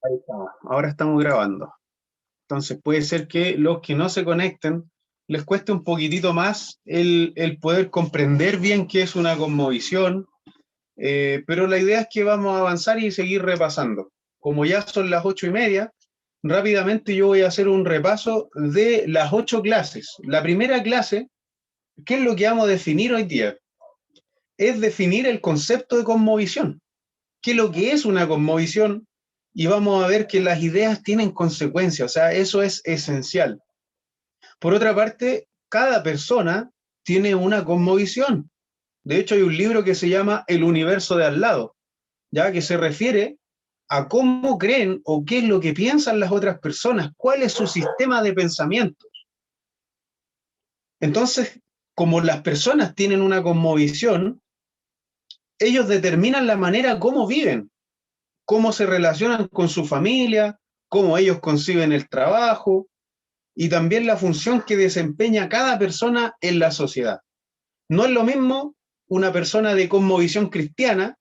Ahí está. Ahora estamos grabando. Entonces puede ser que los que no se conecten les cueste un poquitito más el poder comprender bien qué es una cosmovisión, pero la idea es que vamos a avanzar y seguir repasando. Como ya son las 8:30, rápidamente yo voy a hacer un repaso de las 8 clases. La primera clase, ¿qué es lo que vamos a definir hoy día? Es definir el concepto de cosmovisión. ¿Qué es lo que es una cosmovisión? Y vamos a ver que las ideas tienen consecuencias, o sea, eso es esencial. Por otra parte, cada persona tiene una cosmovisión. De hecho, hay un libro que se llama El universo de al lado, ya que se refiere a cómo creen o qué es lo que piensan las otras personas, cuál es su sistema de pensamiento. Entonces, como las personas tienen una cosmovisión, ellos determinan la manera como viven, cómo se relacionan con su familia, cómo ellos conciben el trabajo y también la función que desempeña cada persona en la sociedad. No es lo mismo una persona de cosmovisión cristiana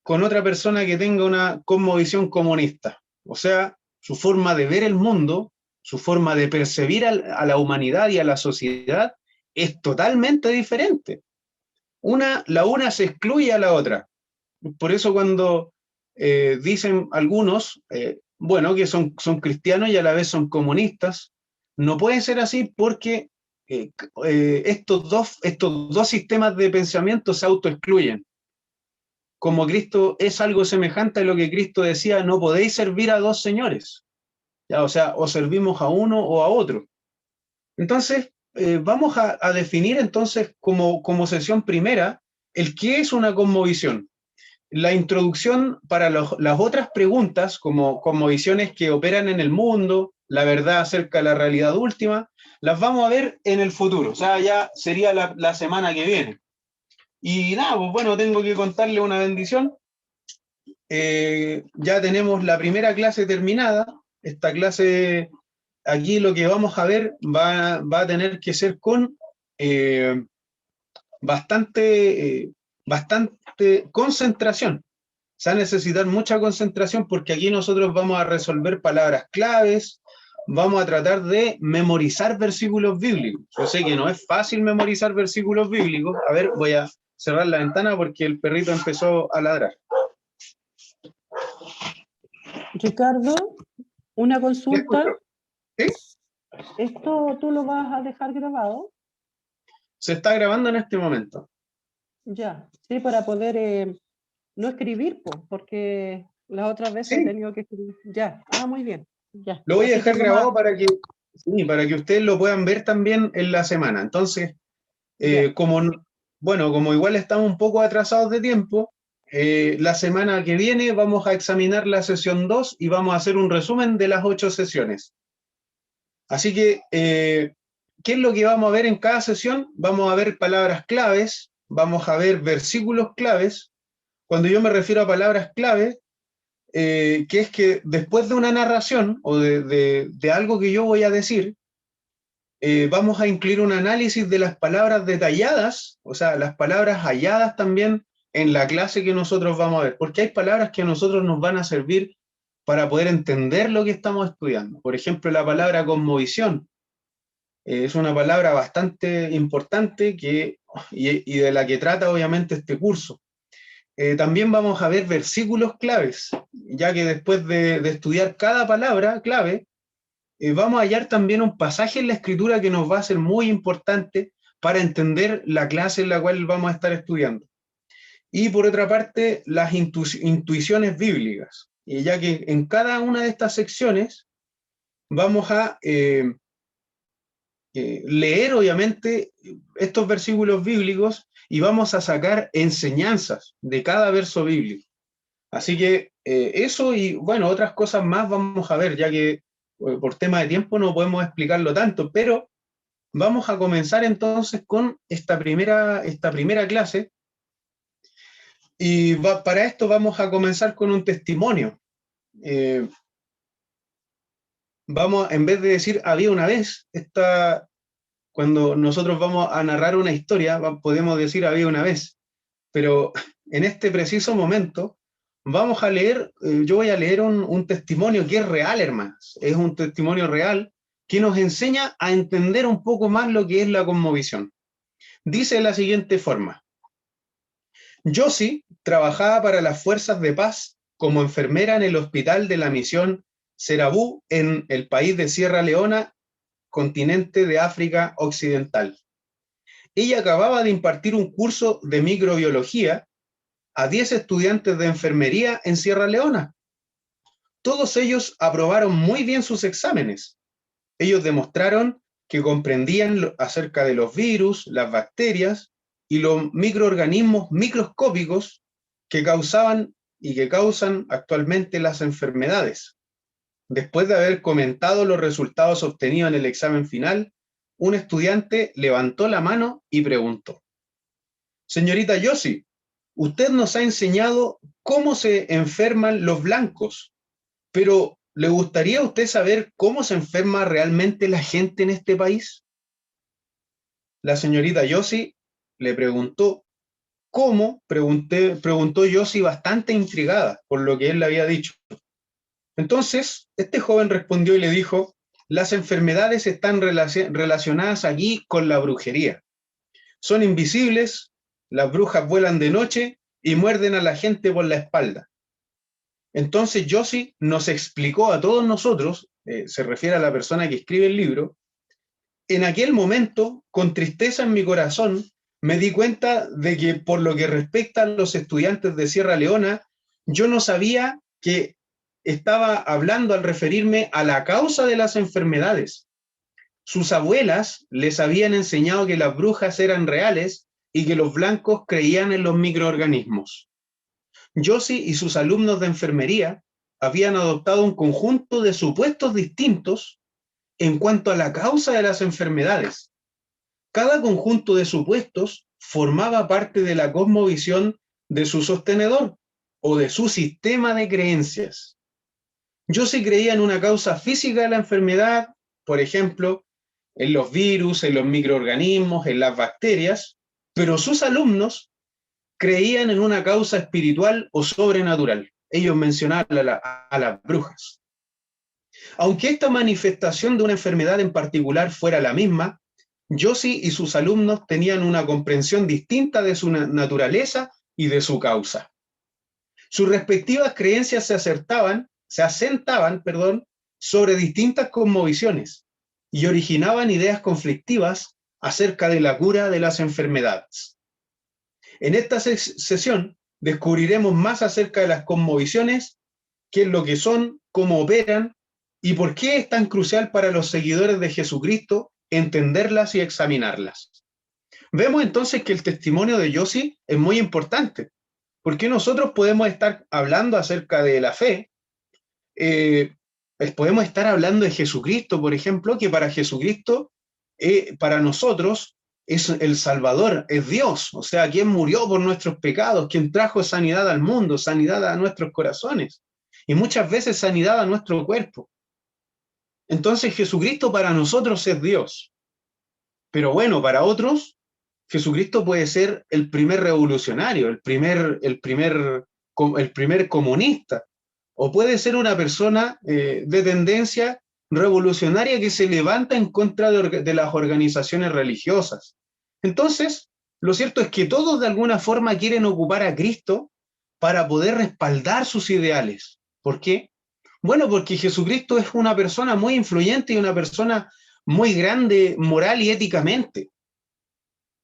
con otra persona que tenga una cosmovisión comunista. O sea, su forma de ver el mundo, su forma de percibir a la humanidad y a la sociedad es totalmente diferente. La una se excluye a la otra. Por eso cuando dicen algunos, bueno, que son cristianos y a la vez son comunistas, no puede ser así porque estos dos sistemas de pensamiento se autoexcluyen. Como Cristo es algo semejante a lo que Cristo decía, no podéis servir a dos señores. ¿Ya? O sea, o servimos a uno o a otro. Entonces, vamos a definir entonces como sesión primera el qué es una cosmovisión. La introducción para las otras preguntas, como visiones que operan en el mundo, la verdad acerca de la realidad última, las vamos a ver en el futuro, o sea, ya sería la semana que viene. Y nada, pues bueno, tengo que contarle una bendición. Ya tenemos la primera clase terminada. Esta clase, aquí lo que vamos a ver va a tener que ser con eh, bastante concentración. Se va a necesitar mucha concentración porque aquí nosotros vamos a resolver palabras claves, vamos a tratar de memorizar versículos bíblicos. Yo sé que no es fácil memorizar versículos bíblicos. A ver, voy a cerrar la ventana porque el perrito empezó a ladrar. Ricardo, una ¿Me consulta. escucho? ¿Sí? ¿Esto tú lo vas a dejar grabado? Se está grabando en este momento. Ya, sí, para poder no escribir, porque las otras veces he Sí, tenido que escribir. Ya, muy bien, ya. lo voy a Así dejar tengo más. grabado para que ustedes lo puedan ver también en la semana. Entonces, Ya, como igual estamos un poco atrasados de tiempo, la semana que viene vamos a examinar la sesión 2 y vamos a hacer un resumen de las 8 sesiones. Así que, ¿qué es lo que vamos a ver en cada sesión? Vamos a ver palabras claves, vamos a ver versículos claves. Cuando yo me refiero a palabras claves, que es que después de una narración o de algo que yo voy a decir, vamos a incluir un análisis de las palabras detalladas, o sea, las palabras halladas también en la clase que nosotros vamos a ver, porque hay palabras que a nosotros nos van a servir para poder entender lo que estamos estudiando. Por ejemplo, la palabra cosmovisión es una palabra bastante importante y de la que trata obviamente este curso. También vamos a ver versículos claves, ya que después de estudiar cada palabra clave, vamos a hallar también un pasaje en la escritura que nos va a ser muy importante para entender la clase en la cual vamos a estar estudiando. Y por otra parte, las intuiciones bíblicas, ya que en cada una de estas secciones vamos a leer obviamente estos versículos bíblicos y vamos a sacar enseñanzas de cada verso bíblico. Así que eso y bueno, otras cosas más vamos a ver, ya que por tema de tiempo no podemos explicarlo tanto, pero vamos a comenzar entonces con esta primera clase y para esto vamos a comenzar con un testimonio. Eh, en vez de decir había una vez, cuando nosotros vamos a narrar una historia, podemos decir había una vez, pero en este preciso momento vamos a leer, yo voy a leer un testimonio que es real, hermanos. Es un testimonio real que nos enseña a entender un poco más lo que es la cosmovisión. Dice de la siguiente forma: Josie trabajaba para las fuerzas de paz como enfermera en el hospital de la misión Serabú en el país de Sierra Leona, continente de África Occidental. Ella acababa de impartir un curso de microbiología a 10 estudiantes de enfermería en Sierra Leona. Todos ellos aprobaron muy bien sus exámenes. Ellos demostraron que comprendían acerca de los virus, las bacterias y los microorganismos microscópicos que causaban y que causan actualmente las enfermedades. Después de haber comentado los resultados obtenidos en el examen final, un estudiante levantó la mano y preguntó: Señorita Josie, usted nos ha enseñado cómo se enferman los blancos, pero ¿le gustaría a usted saber cómo se enferma realmente la gente en este país? La señorita Josie le preguntó cómo, preguntó Josie bastante intrigada por lo que él le había dicho. Entonces, este joven respondió y le dijo: las enfermedades están relacionadas aquí con la brujería. Son invisibles, las brujas vuelan de noche y muerden a la gente por la espalda. Entonces Josie nos explicó a todos nosotros, se refiere a la persona que escribe el libro: en aquel momento, con tristeza en mi corazón, me di cuenta de que por lo que respecta a los estudiantes de Sierra Leona, yo no sabía que estaba hablando al referirme a la causa de las enfermedades. Sus abuelas les habían enseñado que las brujas eran reales y que los blancos creían en los microorganismos. Josie y sus alumnos de enfermería habían adoptado un conjunto de supuestos distintos en cuanto a la causa de las enfermedades. Cada conjunto de supuestos formaba parte de la cosmovisión de su sostenedor o de su sistema de creencias. Josie creía en una causa física de la enfermedad, por ejemplo, en los virus, en los microorganismos, en las bacterias, pero sus alumnos creían en una causa espiritual o sobrenatural. Ellos mencionaban a las brujas. Aunque esta manifestación de una enfermedad en particular fuera la misma, Josie y sus alumnos tenían una comprensión distinta de su naturaleza y de su causa. Sus respectivas creencias se asentaban, sobre distintas cosmovisiones y originaban ideas conflictivas acerca de la cura de las enfermedades. En esta sesión descubriremos más acerca de las cosmovisiones, qué es lo que son, cómo operan y por qué es tan crucial para los seguidores de Jesucristo entenderlas y examinarlas. Vemos entonces que el testimonio de Josie es muy importante, porque nosotros podemos estar hablando acerca de la fe, podemos estar hablando de Jesucristo, por ejemplo, que para Jesucristo, para nosotros, es el Salvador, es Dios, o sea, quien murió por nuestros pecados, quien trajo sanidad al mundo, sanidad a nuestros corazones, y muchas veces sanidad a nuestro cuerpo. Entonces Jesucristo para nosotros es Dios. Pero bueno, para otros, Jesucristo puede ser el primer revolucionario, el primer comunista, o puede ser una persona de tendencia revolucionaria que se levanta en contra de las organizaciones religiosas. Entonces, lo cierto es que todos de alguna forma quieren ocupar a Cristo para poder respaldar sus ideales. ¿Por qué? Bueno, porque Jesucristo es una persona muy influyente y una persona muy grande moral y éticamente.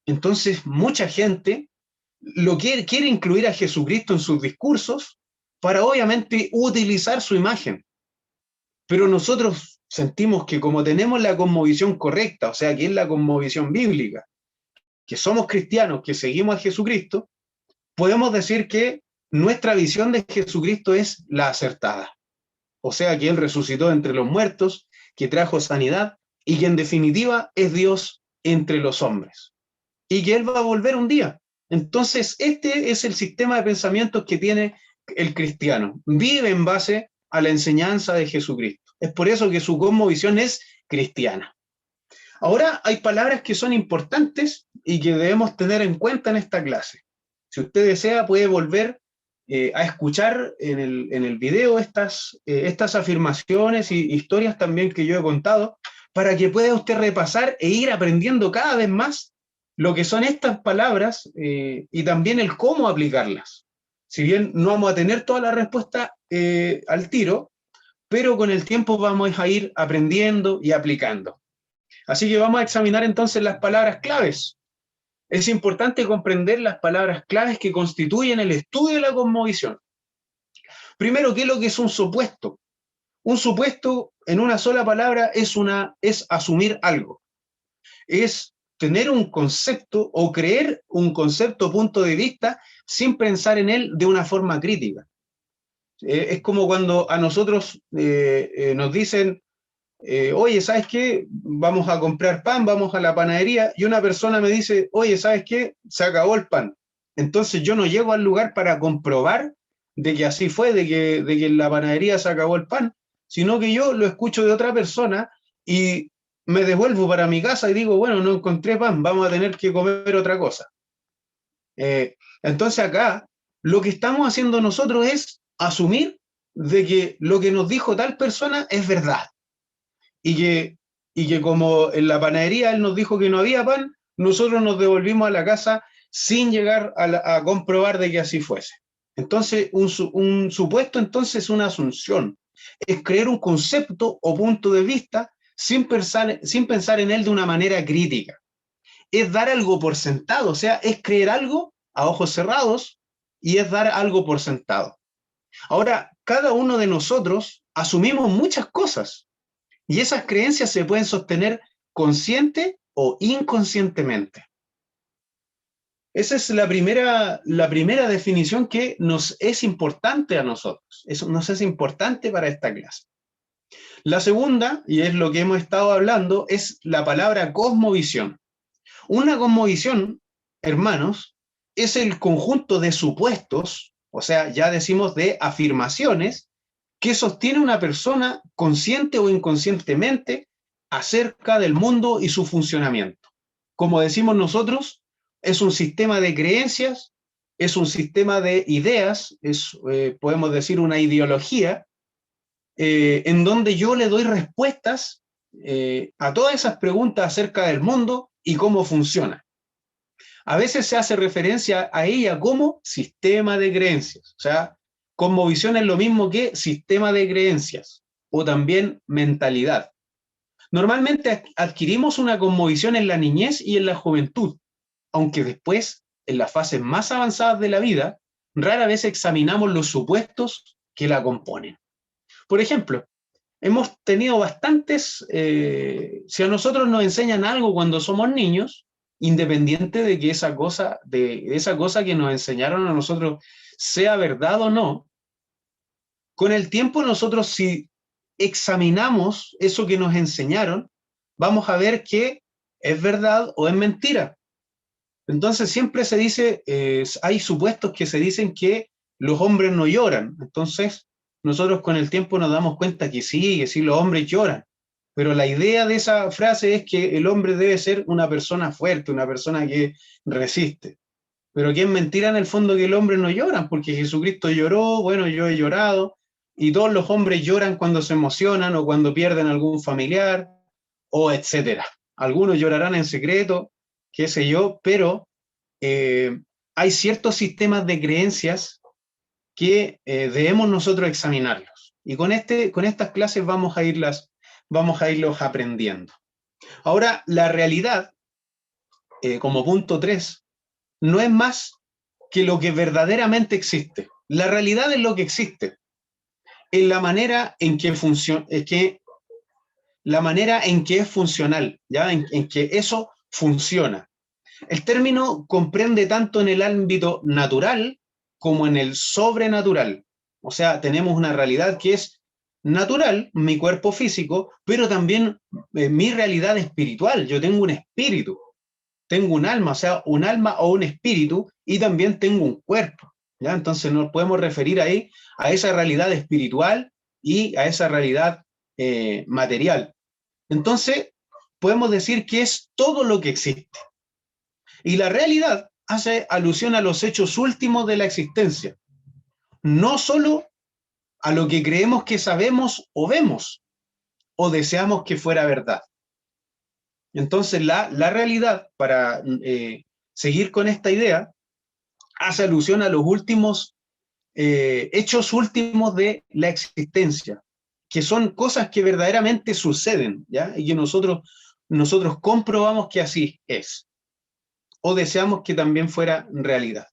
Entonces, mucha gente quiere incluir a Jesucristo en sus discursos para obviamente utilizar su imagen. Pero nosotros sentimos que como tenemos la cosmovisión correcta, o sea, que es la cosmovisión bíblica, que somos cristianos, que seguimos a Jesucristo, podemos decir que nuestra visión de Jesucristo es la acertada. O sea, que Él resucitó entre los muertos, que trajo sanidad y que en definitiva es Dios entre los hombres. Y que Él va a volver un día. Entonces, este es el sistema de pensamientos que tiene el cristiano. Vive en base a la enseñanza de Jesucristo. Es por eso que su cosmovisión es cristiana. Ahora, hay palabras que son importantes y que debemos tener en cuenta en esta clase. Si usted desea, puede volver a escuchar en el video estas afirmaciones y historias también que yo he contado, para que pueda usted repasar e ir aprendiendo cada vez más lo que son estas palabras y también el cómo aplicarlas. Si bien no vamos a tener toda la respuesta al tiro, pero con el tiempo vamos a ir aprendiendo y aplicando. Así que vamos a examinar entonces las palabras claves. Es importante comprender las palabras claves que constituyen el estudio de la cosmovisión. Primero, ¿qué es lo que es un supuesto? Un supuesto, en una sola palabra, es asumir algo. Es tener un concepto o creer un concepto o punto de vista sin pensar en él de una forma crítica. Es como cuando a nosotros nos dicen, oye, ¿sabes qué? Vamos a comprar pan, vamos a la panadería, y una persona me dice, oye, ¿sabes qué? Se acabó el pan. Entonces yo no llego al lugar para comprobar de que así fue, de que en la panadería se acabó el pan, sino que yo lo escucho de otra persona y me devuelvo para mi casa y digo, bueno, no encontré pan, vamos a tener que comer otra cosa. Entonces acá lo que estamos haciendo nosotros es asumir de que lo que nos dijo tal persona es verdad. Y que como en la panadería él nos dijo que no había pan, nosotros nos devolvimos a la casa sin llegar a comprobar de que así fuese. Entonces, un supuesto entonces es una asunción, es creer un concepto o punto de vista sin pensar en él de una manera crítica. Es dar algo por sentado, o sea, es creer algo a ojos cerrados y es dar algo por sentado. Ahora, cada uno de nosotros asumimos muchas cosas y esas creencias se pueden sostener consciente o inconscientemente. Esa es la primera definición que nos es importante a nosotros. Eso nos es importante para esta clase. La segunda, y es lo que hemos estado hablando, es la palabra cosmovisión. Una cosmovisión, hermanos, es el conjunto de supuestos, o sea, ya decimos de afirmaciones, que sostiene una persona consciente o inconscientemente acerca del mundo y su funcionamiento. Como decimos nosotros, es un sistema de creencias, es un sistema de ideas, podemos decir una ideología, en donde yo le doy respuestas a todas esas preguntas acerca del mundo y cómo funciona. A veces se hace referencia a ella como sistema de creencias, o sea, cosmovisión es lo mismo que sistema de creencias o también mentalidad. Normalmente adquirimos una cosmovisión en la niñez y en la juventud, aunque después, en las fases más avanzadas de la vida, rara vez examinamos los supuestos que la componen. Por ejemplo, hemos tenido bastantes, si a nosotros nos enseñan algo cuando somos niños, independiente de que esa cosa que nos enseñaron a nosotros sea verdad o no, con el tiempo nosotros si examinamos eso que nos enseñaron, vamos a ver que es verdad o es mentira. Entonces siempre se dice, hay supuestos que se dicen que los hombres no lloran. Entonces nosotros con el tiempo nos damos cuenta que sí los hombres lloran. Pero la idea de esa frase es que el hombre debe ser una persona fuerte, una persona que resiste. Pero que es mentira en el fondo que el hombre no llora, porque Jesucristo lloró, bueno, yo he llorado, y todos los hombres lloran cuando se emocionan o cuando pierden algún familiar, o etcétera. Algunos llorarán en secreto, qué sé yo, pero hay ciertos sistemas de creencias que debemos nosotros examinarlos. Y con estas clases vamos a irlos aprendiendo. Ahora, la realidad, como punto 3, no es más que lo que verdaderamente existe. La realidad es lo que existe. En la manera en que funciona, la manera en que es funcional, ¿ya? En que eso funciona. El término comprende tanto en el ámbito natural como en el sobrenatural. O sea, tenemos una realidad que es natural, mi cuerpo físico, pero también mi realidad espiritual. Yo tengo un espíritu, tengo un alma, o sea, un alma o un espíritu, y también tengo un cuerpo. ¿Ya? Entonces nos podemos referir ahí a esa realidad espiritual y a esa realidad material. Entonces, podemos decir que es todo lo que existe. Y la realidad hace alusión a los hechos últimos de la existencia. no solo a lo que creemos que sabemos o vemos, o deseamos que fuera verdad. Entonces, la realidad, para seguir con esta idea, hace alusión a los últimos hechos últimos de la existencia, que son cosas que verdaderamente suceden, ¿ya? Y que nosotros comprobamos que así es, o deseamos que también fuera realidad.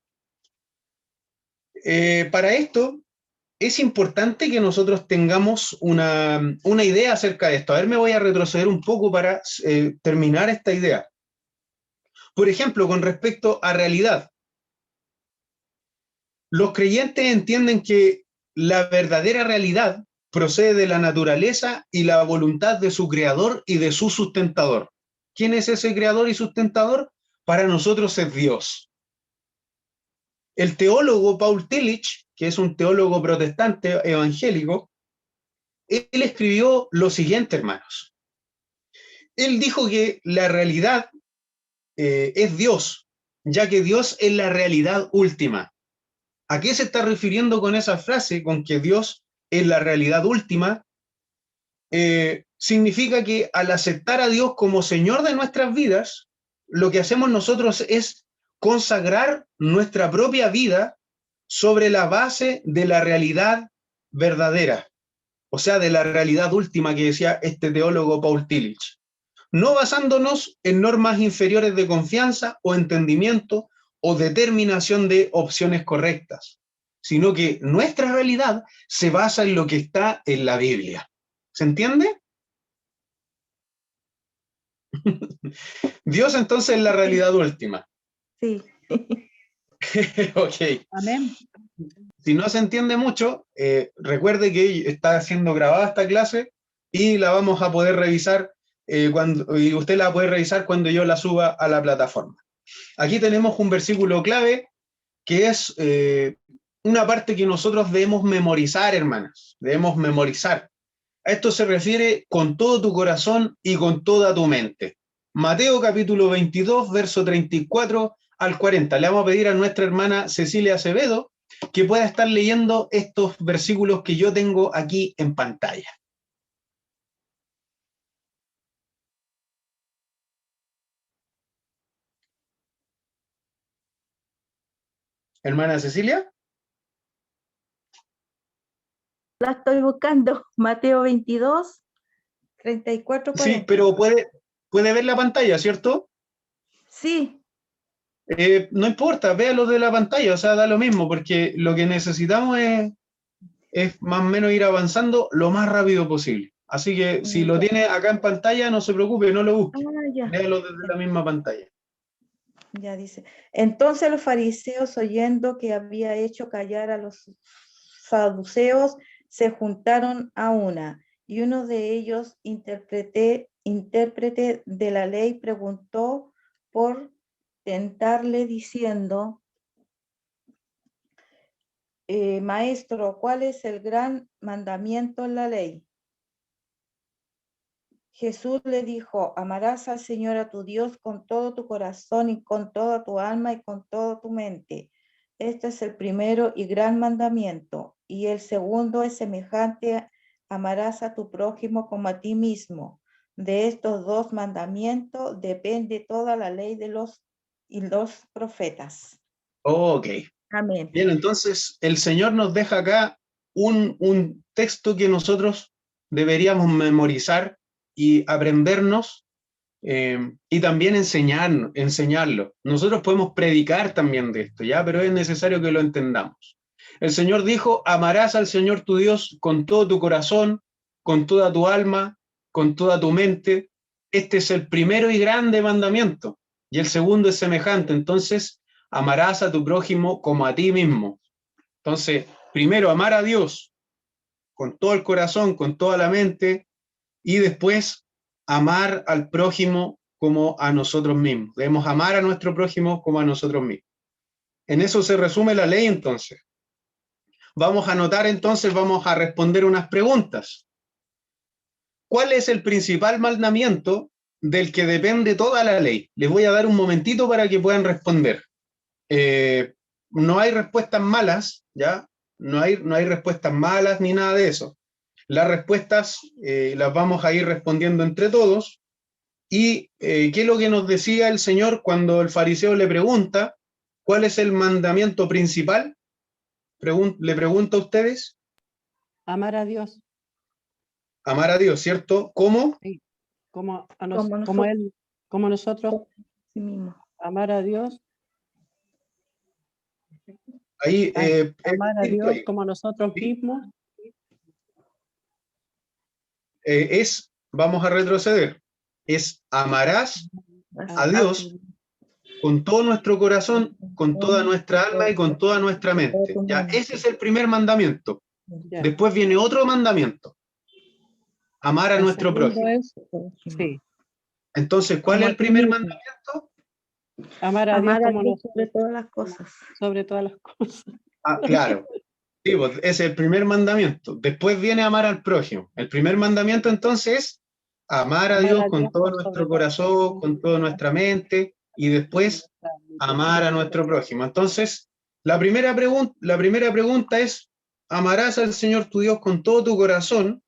Para esto, es importante que nosotros tengamos una idea acerca de esto. A ver, me voy a retroceder un poco para terminar esta idea. Por ejemplo, con respecto a realidad, los creyentes entienden que la verdadera realidad procede de la naturaleza y la voluntad de su creador y de su sustentador. ¿Quién es ese creador y sustentador? Para nosotros es Dios. El teólogo Paul Tillich, que es un teólogo protestante evangélico, él escribió lo siguiente, hermanos. Él dijo que la realidad es Dios, ya que Dios es la realidad última. ¿A qué se está refiriendo con esa frase, con que Dios es la realidad última? Significa que al aceptar a Dios como Señor de nuestras vidas, lo que hacemos nosotros es consagrar nuestra propia vida sobre la base de la realidad verdadera, o sea, de la realidad última que decía este teólogo Paul Tillich, no basándonos en normas inferiores de confianza o entendimiento o determinación de opciones correctas, sino que nuestra realidad se basa en lo que está en la Biblia. ¿Se entiende? Dios entonces es la realidad última. Sí. Ok. Amén. Si no se entiende mucho, recuerde que está siendo grabada esta clase y la vamos a poder revisar y usted la puede revisar cuando yo la suba a la plataforma. Aquí tenemos un versículo clave que es una parte que nosotros debemos memorizar, hermanas. Debemos memorizar. A esto se refiere con todo tu corazón y con toda tu mente. Mateo capítulo 22, verso 34 al 40. Le vamos a pedir a nuestra hermana Cecilia Acevedo que pueda estar leyendo estos versículos que yo tengo aquí en pantalla. Hermana Cecilia. La estoy buscando. Mateo 22, 34, Sí, 40. pero puede ver la pantalla, ¿cierto? Sí. No importa, véalo de la pantalla, o sea, da lo mismo, porque lo que necesitamos es más o menos ir avanzando lo más rápido posible. Así que si lo tiene acá en pantalla, no se preocupe, no lo busque. Ya. Léalo desde la misma pantalla. Ya dice. Entonces los fariseos, oyendo que había hecho callar a los saduceos, se juntaron a una, y uno de ellos, intérprete de la ley, preguntó por tentarle diciendo, Maestro, ¿cuál es el gran mandamiento en la ley? Jesús le dijo, amarás al Señor a tu Dios con todo tu corazón y con toda tu alma y con toda tu mente. Este es el primero y gran mandamiento. Y el segundo es semejante, amarás a tu prójimo como a ti mismo. De estos dos mandamientos depende toda la ley de los profetas. Ok. Amén. Bien, entonces el Señor nos deja acá un texto que nosotros deberíamos memorizar y aprendernos y también enseñarlo. Nosotros podemos predicar también de esto, ¿ya? Pero es necesario que lo entendamos. El Señor dijo, amarás al Señor tu Dios con todo tu corazón, con toda tu alma, con toda tu mente. Este es el primero y grande mandamiento. Y el segundo es semejante. Entonces, amarás a tu prójimo como a ti mismo. Entonces, primero amar a Dios con todo el corazón, con toda la mente, y después amar al prójimo como a nosotros mismos. Debemos amar a nuestro prójimo como a nosotros mismos. En eso se resume la ley entonces. Vamos a anotar entonces, vamos a responder unas preguntas. ¿Cuál es el principal mandamiento del que depende toda la ley? Les voy a dar un momentito para que puedan responder. No hay respuestas malas, ¿ya? no hay respuestas malas ni nada de eso. Las respuestas las vamos a ir respondiendo entre todos. ¿Y qué es lo que nos decía el Señor cuando el fariseo le pregunta cuál es el mandamiento principal? Le pregunto a ustedes. Amar a Dios, Amar a Dios, ¿cierto? ¿Cómo? sí, como, Como como nosotros. Él, como nosotros, Sí mismo. amar a Dios, Ahí es amar a distinto Dios ahí. como nosotros ¿Sí? mismos. Vamos a retroceder, es amarás a Así Dios con todo nuestro corazón, con toda nuestra alma y con toda nuestra mente. Ya, ese es el primer mandamiento. Ya. Después viene otro mandamiento, amar a El nuestro segundo prójimo. es, sí, Entonces, ¿cuál Como es a el ti primer mismo. mandamiento? amar a Dios Amar a como Dios sobre todas las cosas. sobre todas las cosas. Ah, claro. Sí, pues, ese es el primer mandamiento. Después viene amar al prójimo. El primer mandamiento entonces es amar a Amar Dios a con Dios todo por sobre nuestro todas las corazón, cosas. con toda nuestra mente y después amar a nuestro prójimo. Entonces, la primera pregunta es, amarás al Señor tu Dios con todo tu corazón,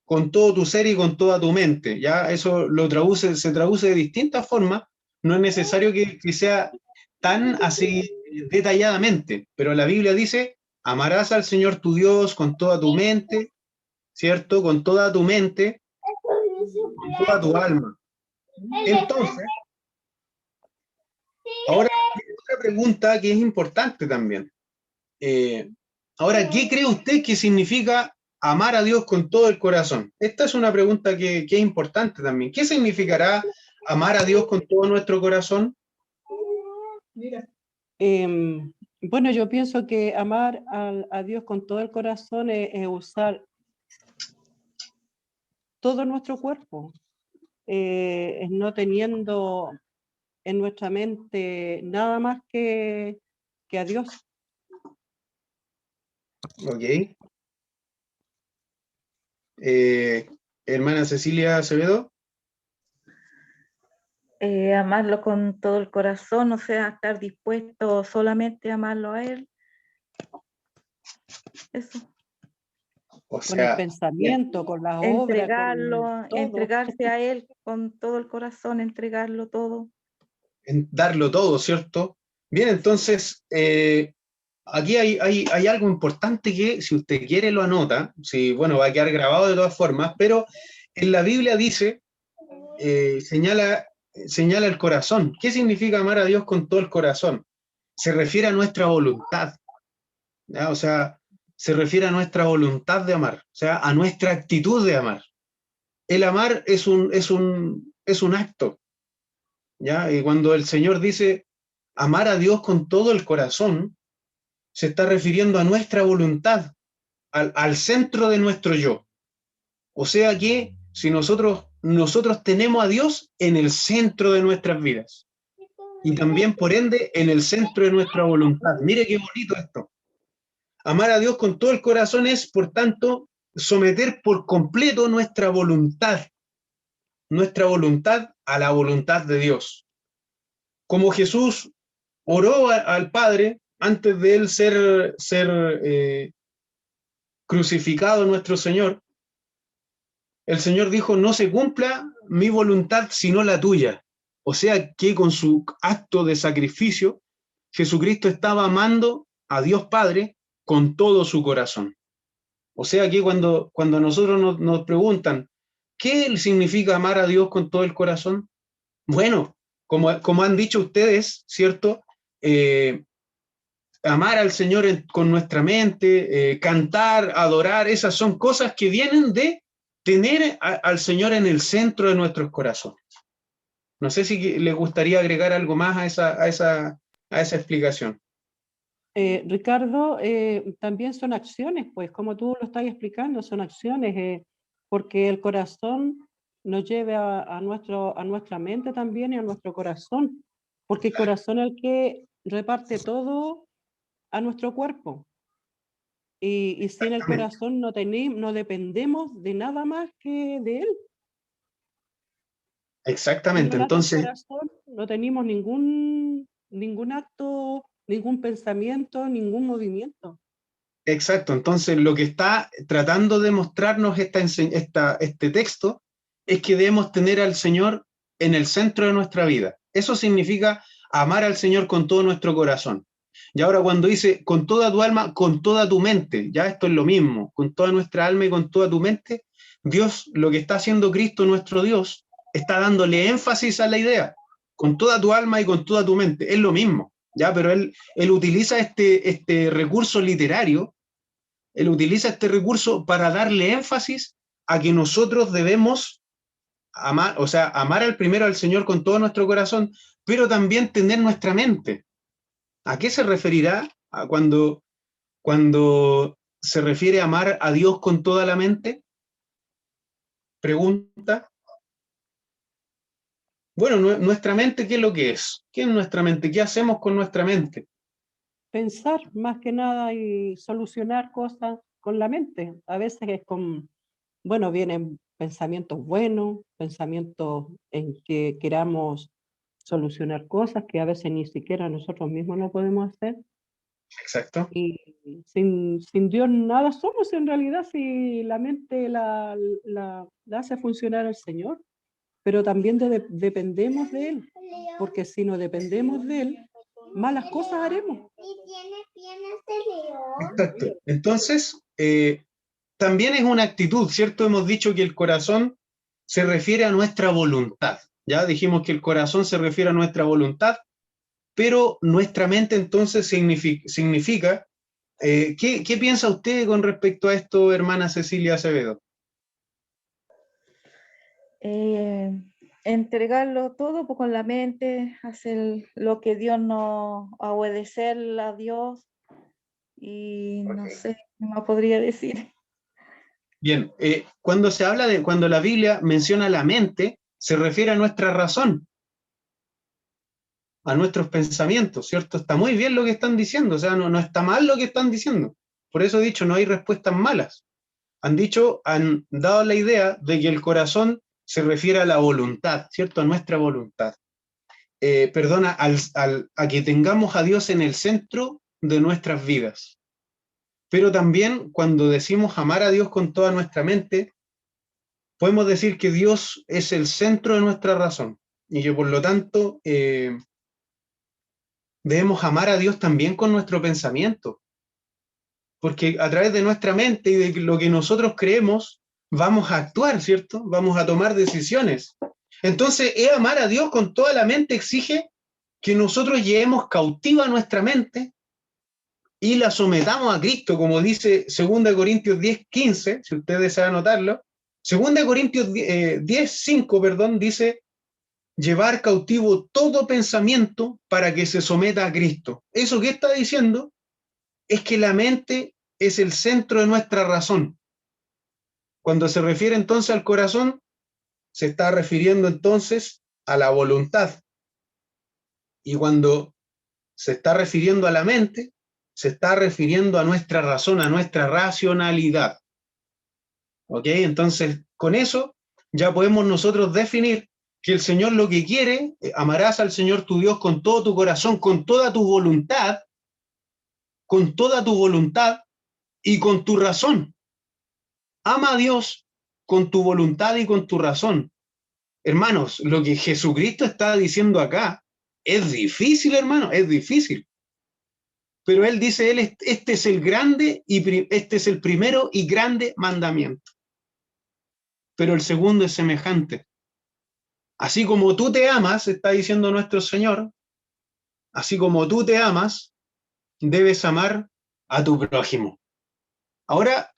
con todo tu ser y con toda tu mente. Ya eso se traduce de distintas formas. No es necesario que sea tan así detalladamente, pero la Biblia dice, amarás al Señor tu Dios con toda tu mente, ¿cierto? Con toda tu mente, con toda tu alma. Entonces, ahora hay otra pregunta que es importante también. Ahora, ¿qué cree usted que significa amar a Dios con todo el corazón? Esta es una pregunta que es importante también. ¿Qué significará amar a Dios con todo nuestro corazón? Bueno, yo pienso que amar a Dios con todo el corazón es usar todo nuestro cuerpo, es no teniendo en nuestra mente nada más que a Dios. Ok. Hermana Cecilia Acevedo. Amarlo con todo el corazón, o sea, estar dispuesto solamente a amarlo a Él. Eso. O Con el sea, pensamiento, con la obra, Entregarlo, con todo. entregarse a Él con todo el corazón, entregarlo todo. en darlo todo, ¿cierto? Bien, entonces, aquí hay algo importante que, si usted quiere, lo anota. Sí, bueno, va a quedar grabado de todas formas, pero en la Biblia dice, señala el corazón. ¿Qué significa amar a Dios con todo el corazón? Se refiere a nuestra voluntad, ¿ya? O sea, se refiere a nuestra voluntad de amar, o sea, a nuestra actitud de amar. El amar es un acto, ¿ya? Y cuando el Señor dice amar a Dios con todo el corazón, se está refiriendo a nuestra voluntad, al centro de nuestro yo. O sea que si nosotros tenemos a Dios en el centro de nuestras vidas y también por ende en el centro de nuestra voluntad. Mire qué bonito esto. Amar a Dios con todo el corazón es, por tanto, someter por completo nuestra voluntad a la voluntad de Dios. Como Jesús oró al Padre antes de él ser crucificado nuestro Señor, el Señor dijo, no se cumpla mi voluntad sino la tuya. O sea que con su acto de sacrificio, Jesucristo estaba amando a Dios Padre con todo su corazón. O sea que cuando nosotros nos preguntan, ¿qué significa amar a Dios con todo el corazón? Bueno, como han dicho ustedes, ¿cierto? Amar al Señor con nuestra mente, cantar, adorar, esas son cosas que vienen de tener al Señor en el centro de nuestros corazones. No sé si les gustaría agregar algo más a esa explicación. Ricardo, también son acciones, pues como tú lo estás explicando, son acciones, porque el corazón nos lleva a nuestra mente también y a nuestro corazón, porque el corazón es el que reparte todo a nuestro cuerpo. Y sin el corazón no dependemos de nada más que de él. Si Exactamente, no late el entonces, corazón, no tenemos ningún acto, ningún pensamiento, ningún movimiento. Exacto, entonces lo que está tratando de mostrarnos este texto es que debemos tener al Señor en el centro de nuestra vida. Eso significa amar al Señor con todo nuestro corazón. Y ahora cuando dice con toda tu alma, con toda tu mente, ya esto es lo mismo, con toda nuestra alma y con toda tu mente, Dios, lo que está haciendo Cristo, nuestro Dios, está dándole énfasis a la idea, con toda tu alma y con toda tu mente, es lo mismo, ya, pero él utiliza este recurso literario. Él utiliza este recurso para darle énfasis a que nosotros debemos amar, o sea, amar al primero al Señor con todo nuestro corazón, pero también tener nuestra mente. ¿A qué se referirá cuando se refiere a amar a Dios con toda la mente? Pregunta. Bueno, nuestra mente, ¿qué es lo que es? ¿Qué es nuestra mente? ¿Qué hacemos con nuestra mente? Pensar más que nada y solucionar cosas con la mente. A veces es con, bueno, vienen pensamientos buenos, pensamientos en que queramos solucionar cosas que a veces ni siquiera nosotros mismos lo podemos hacer. Exacto. Y sin Dios nada somos en realidad, si la mente la hace funcionar el Señor, pero también dependemos de Él, porque si no dependemos de Él, malas cosas haremos. Exacto. Entonces, también es una actitud, ¿cierto? Hemos dicho que el corazón se refiere a nuestra voluntad. Ya dijimos que el corazón se refiere a nuestra voluntad, pero nuestra mente entonces significa ¿qué piensa usted con respecto a esto, hermana Cecilia Acevedo? Entregarlo todo pues, con la mente, hacer lo que Dios nos obedecer a Dios y no sé, no más podría decir. Bien, cuando la Biblia menciona la mente, se refiere a nuestra razón, a nuestros pensamientos, ¿cierto? Está muy bien lo que están diciendo, o sea, no está mal lo que están diciendo. Por eso he dicho, no hay respuestas malas. Han dado la idea de que el corazón se refiere a la voluntad, ¿cierto? A nuestra voluntad. Perdona, a que tengamos a Dios en el centro de nuestras vidas. Pero también cuando decimos amar a Dios con toda nuestra mente, podemos decir que Dios es el centro de nuestra razón y que por lo tanto debemos amar a Dios también con nuestro pensamiento, porque a través de nuestra mente y de lo que nosotros creemos, vamos a actuar, ¿cierto? Vamos a tomar decisiones. Entonces, amar a Dios con toda la mente exige que nosotros llevemos cautiva nuestra mente y la sometamos a Cristo, como dice 2 Corintios 10:15, si ustedes desean anotarlo. 2 Corintios 10:5, perdón, dice, llevar cautivo todo pensamiento para que se someta a Cristo. ¿Eso qué está diciendo? Es que la mente es el centro de nuestra razón. Cuando se refiere entonces al corazón, se está refiriendo entonces a la voluntad. Y cuando se está refiriendo a la mente, se está refiriendo a nuestra razón, a nuestra racionalidad. ¿Ok? Entonces, con eso ya podemos nosotros definir que el Señor lo que quiere, amarás al Señor tu Dios con todo tu corazón, con toda tu voluntad y con tu razón. Ama a Dios con tu voluntad y con tu razón. Hermanos, lo que Jesucristo está diciendo acá es difícil, hermano, es difícil. Pero él dice, este es el grande y este es el primero y grande mandamiento. Pero el segundo es semejante. Así como tú te amas, está diciendo nuestro Señor, así como tú te amas, debes amar a tu prójimo. Ahora,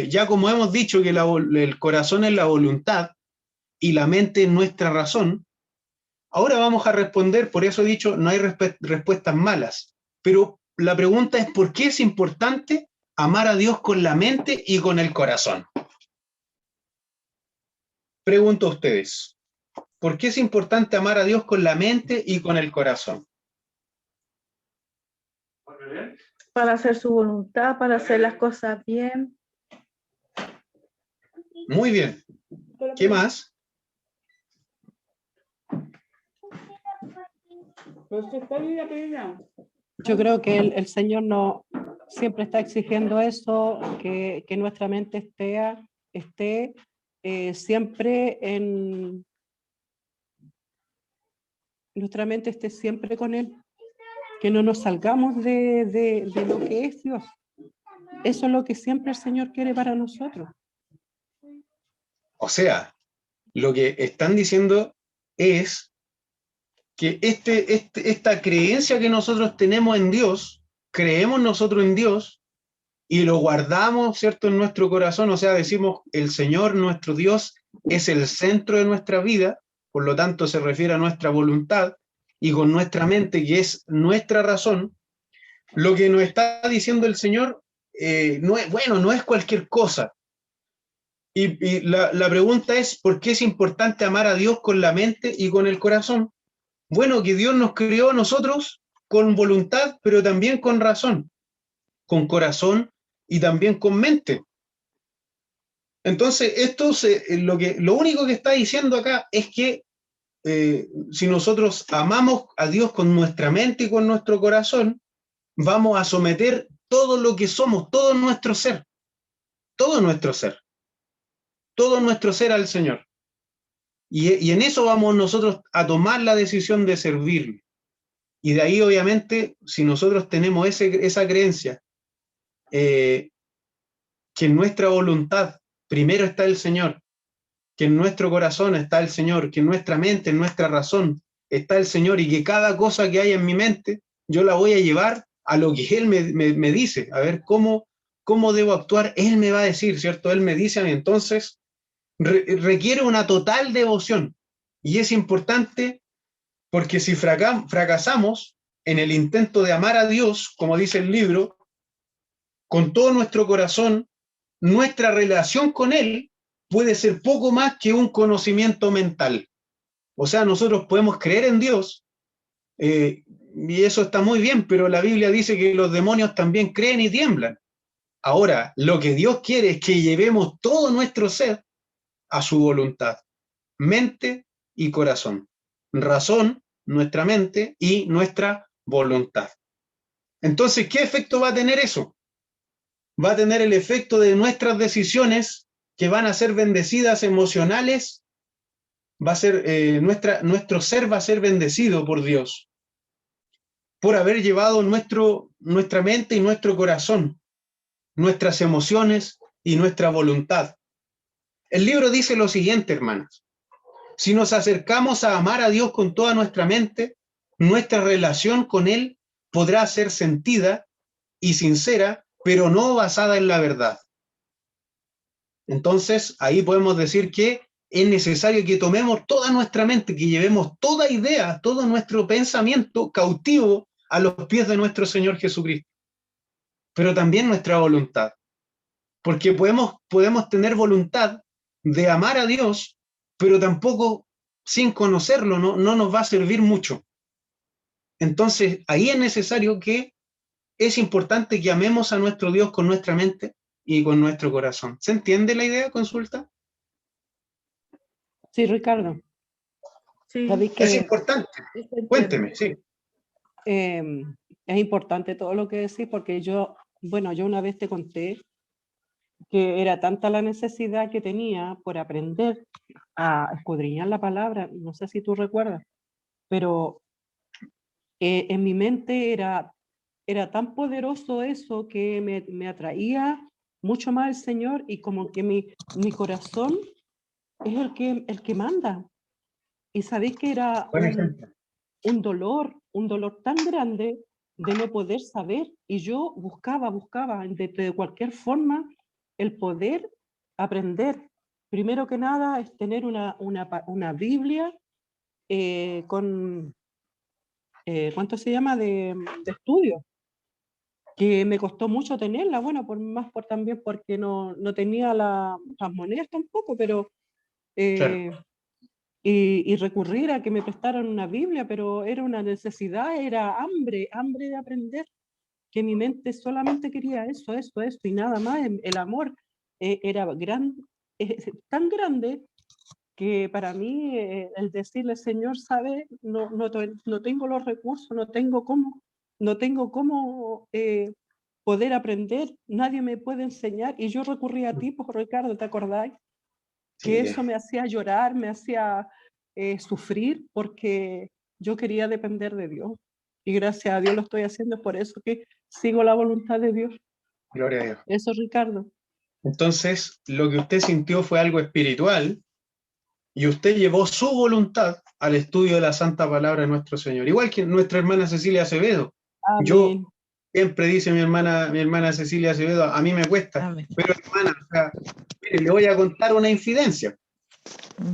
ya como hemos dicho que el corazón es la voluntad y la mente es nuestra razón, ahora vamos a responder, por eso he dicho, no hay respuestas malas, pero la pregunta es, ¿por qué es importante amar a Dios con la mente y con el corazón? Pregunto a ustedes, ¿por qué es importante amar a Dios con la mente y con el corazón? Para hacer su voluntad, para hacer las cosas bien. Muy bien. ¿Qué más? Yo creo que el Señor siempre está exigiendo eso, que nuestra mente esté siempre en... Nuestra mente esté siempre con Él, que no nos salgamos de lo que es Dios. Eso es lo que siempre el Señor quiere para nosotros. O sea, lo que están diciendo es que esta creencia que nosotros tenemos en Dios, creemos nosotros en Dios y lo guardamos, ¿cierto?, en nuestro corazón. O sea, decimos, el Señor, nuestro Dios, es el centro de nuestra vida, por lo tanto se refiere a nuestra voluntad, y con nuestra mente, que es nuestra razón. Lo que nos está diciendo el Señor no es, bueno, no es cualquier cosa. Y la pregunta es, ¿por qué es importante amar a Dios con la mente y con el corazón? Bueno, que Dios nos creó a nosotros con voluntad, pero también con razón, con corazón y también con mente. Entonces, lo único que está diciendo acá es que si nosotros amamos a Dios con nuestra mente y con nuestro corazón, vamos a someter todo lo que somos, todo nuestro ser, todo nuestro ser, todo nuestro ser al Señor. Y en eso vamos nosotros a tomar la decisión de servirle. Y de ahí, obviamente, si nosotros tenemos esa creencia, que en nuestra voluntad primero está el Señor, que en nuestro corazón está el Señor, que en nuestra mente, en nuestra razón está el Señor, y que cada cosa que hay en mi mente, yo la voy a llevar a lo que Él me dice, a ver cómo debo actuar, Él me va a decir, ¿cierto? Él me dice a mí. Entonces, requiere una total devoción, y es importante porque si fracasamos en el intento de amar a Dios, como dice el libro, con todo nuestro corazón, nuestra relación con Él puede ser poco más que un conocimiento mental. O sea, nosotros podemos creer en Dios, y eso está muy bien, pero la Biblia dice que los demonios también creen y tiemblan. Ahora, lo que Dios quiere es que llevemos todo nuestro ser a su voluntad, mente y corazón, razón, nuestra mente y nuestra voluntad. Entonces, ¿qué efecto va a tener eso? Va a tener el efecto de nuestras decisiones que van a ser bendecidas emocionales, va a ser, nuestro ser va a ser bendecido por Dios, por haber llevado nuestra mente y nuestro corazón, nuestras emociones y nuestra voluntad. El libro dice lo siguiente, hermanos: si nos acercamos a amar a Dios con toda nuestra mente, nuestra relación con Él podrá ser sentida y sincera, pero no basada en la verdad. Entonces, ahí podemos decir que es necesario que tomemos toda nuestra mente, que llevemos toda idea, todo nuestro pensamiento cautivo a los pies de nuestro Señor Jesucristo, pero también nuestra voluntad, porque podemos tener voluntad de amar a Dios, pero tampoco sin conocerlo, no nos va a servir mucho. Entonces, ahí es necesario es importante que amemos a nuestro Dios con nuestra mente y con nuestro corazón. ¿Se entiende la idea? Consulta. Sí, Ricardo. Sí, Sabéis Es que importante. sí se entiende. Cuénteme, sí. es importante todo lo que decís, porque yo una vez te conté que era tanta la necesidad que tenía por aprender a escudriñar la palabra, no sé si tú recuerdas, pero en mi mente era tan poderoso eso que me atraía mucho más el Señor, y como que mi corazón es el que manda. Y sabéis que era Buen ejemplo. un dolor tan grande de no poder saber, y yo buscaba de cualquier forma el poder aprender. Primero que nada es tener una Biblia con, ¿cuánto se llama? De estudio, que me costó mucho tenerla, bueno, también porque no tenía las monedas tampoco, pero Claro. y recurrir a que me prestaran una Biblia, pero era una necesidad, era hambre de aprender, que mi mente solamente quería eso, y nada más. El amor era tan grande que para mí el decirle, Señor, ¿sabe? No tengo los recursos, no tengo cómo poder aprender, nadie me puede enseñar, y yo recurrí a ti, pues Ricardo, ¿te acordáis? Que Sí, eso me hacía llorar, me hacía sufrir, porque yo quería depender de Dios. Y gracias a Dios lo estoy haciendo, es por eso que sigo la voluntad de Dios. gloria a Dios. Eso, Ricardo. Entonces, lo que usted sintió fue algo espiritual y usted llevó su voluntad al estudio de la santa palabra de nuestro Señor. Igual que nuestra hermana Cecilia Acevedo. Yo Amén. siempre dice mi hermana Cecilia Acevedo, a mí me cuesta, Amén. pero hermana, o sea, mire, le voy a contar una infidencia.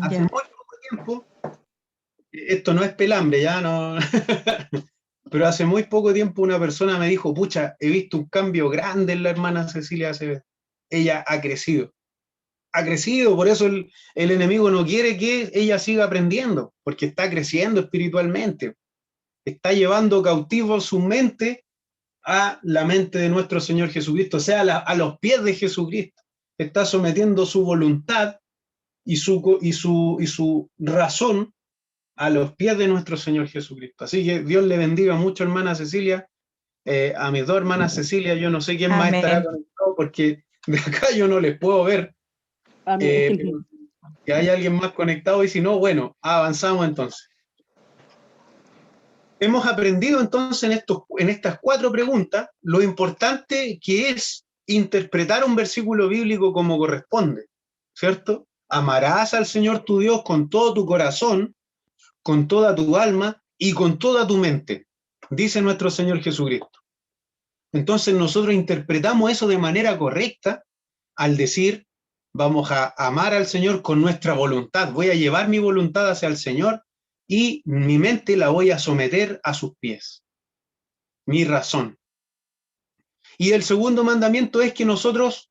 Hace Ya. muy poco tiempo, esto no es pelambre, ya no, pero hace muy poco tiempo una persona me dijo, pucha, he visto un cambio grande en la hermana Cecilia Acevedo. Ella ha crecido, por eso el enemigo no quiere que ella siga aprendiendo, porque está creciendo espiritualmente, está llevando cautivo su mente a la mente de nuestro Señor Jesucristo, o sea, a los pies de Jesucristo, está sometiendo su voluntad y su razón a los pies de nuestro Señor Jesucristo. Así que Dios le bendiga mucho, hermana Cecilia, a mis dos hermanas Cecilia, yo no sé quién más estará Amén. conectado, porque de acá yo no les puedo ver, Amén. pero que hay alguien más conectado y si no, bueno, avanzamos entonces. Hemos aprendido entonces en estas 4 preguntas lo importante que es interpretar un versículo bíblico como corresponde, ¿cierto? Amarás al Señor tu Dios con todo tu corazón, con toda tu alma y con toda tu mente, dice nuestro Señor Jesucristo. Entonces nosotros interpretamos eso de manera correcta al decir, vamos a amar al Señor con nuestra voluntad, voy a llevar mi voluntad hacia el Señor y mi mente la voy a someter a sus pies, mi razón. Y el segundo mandamiento es que nosotros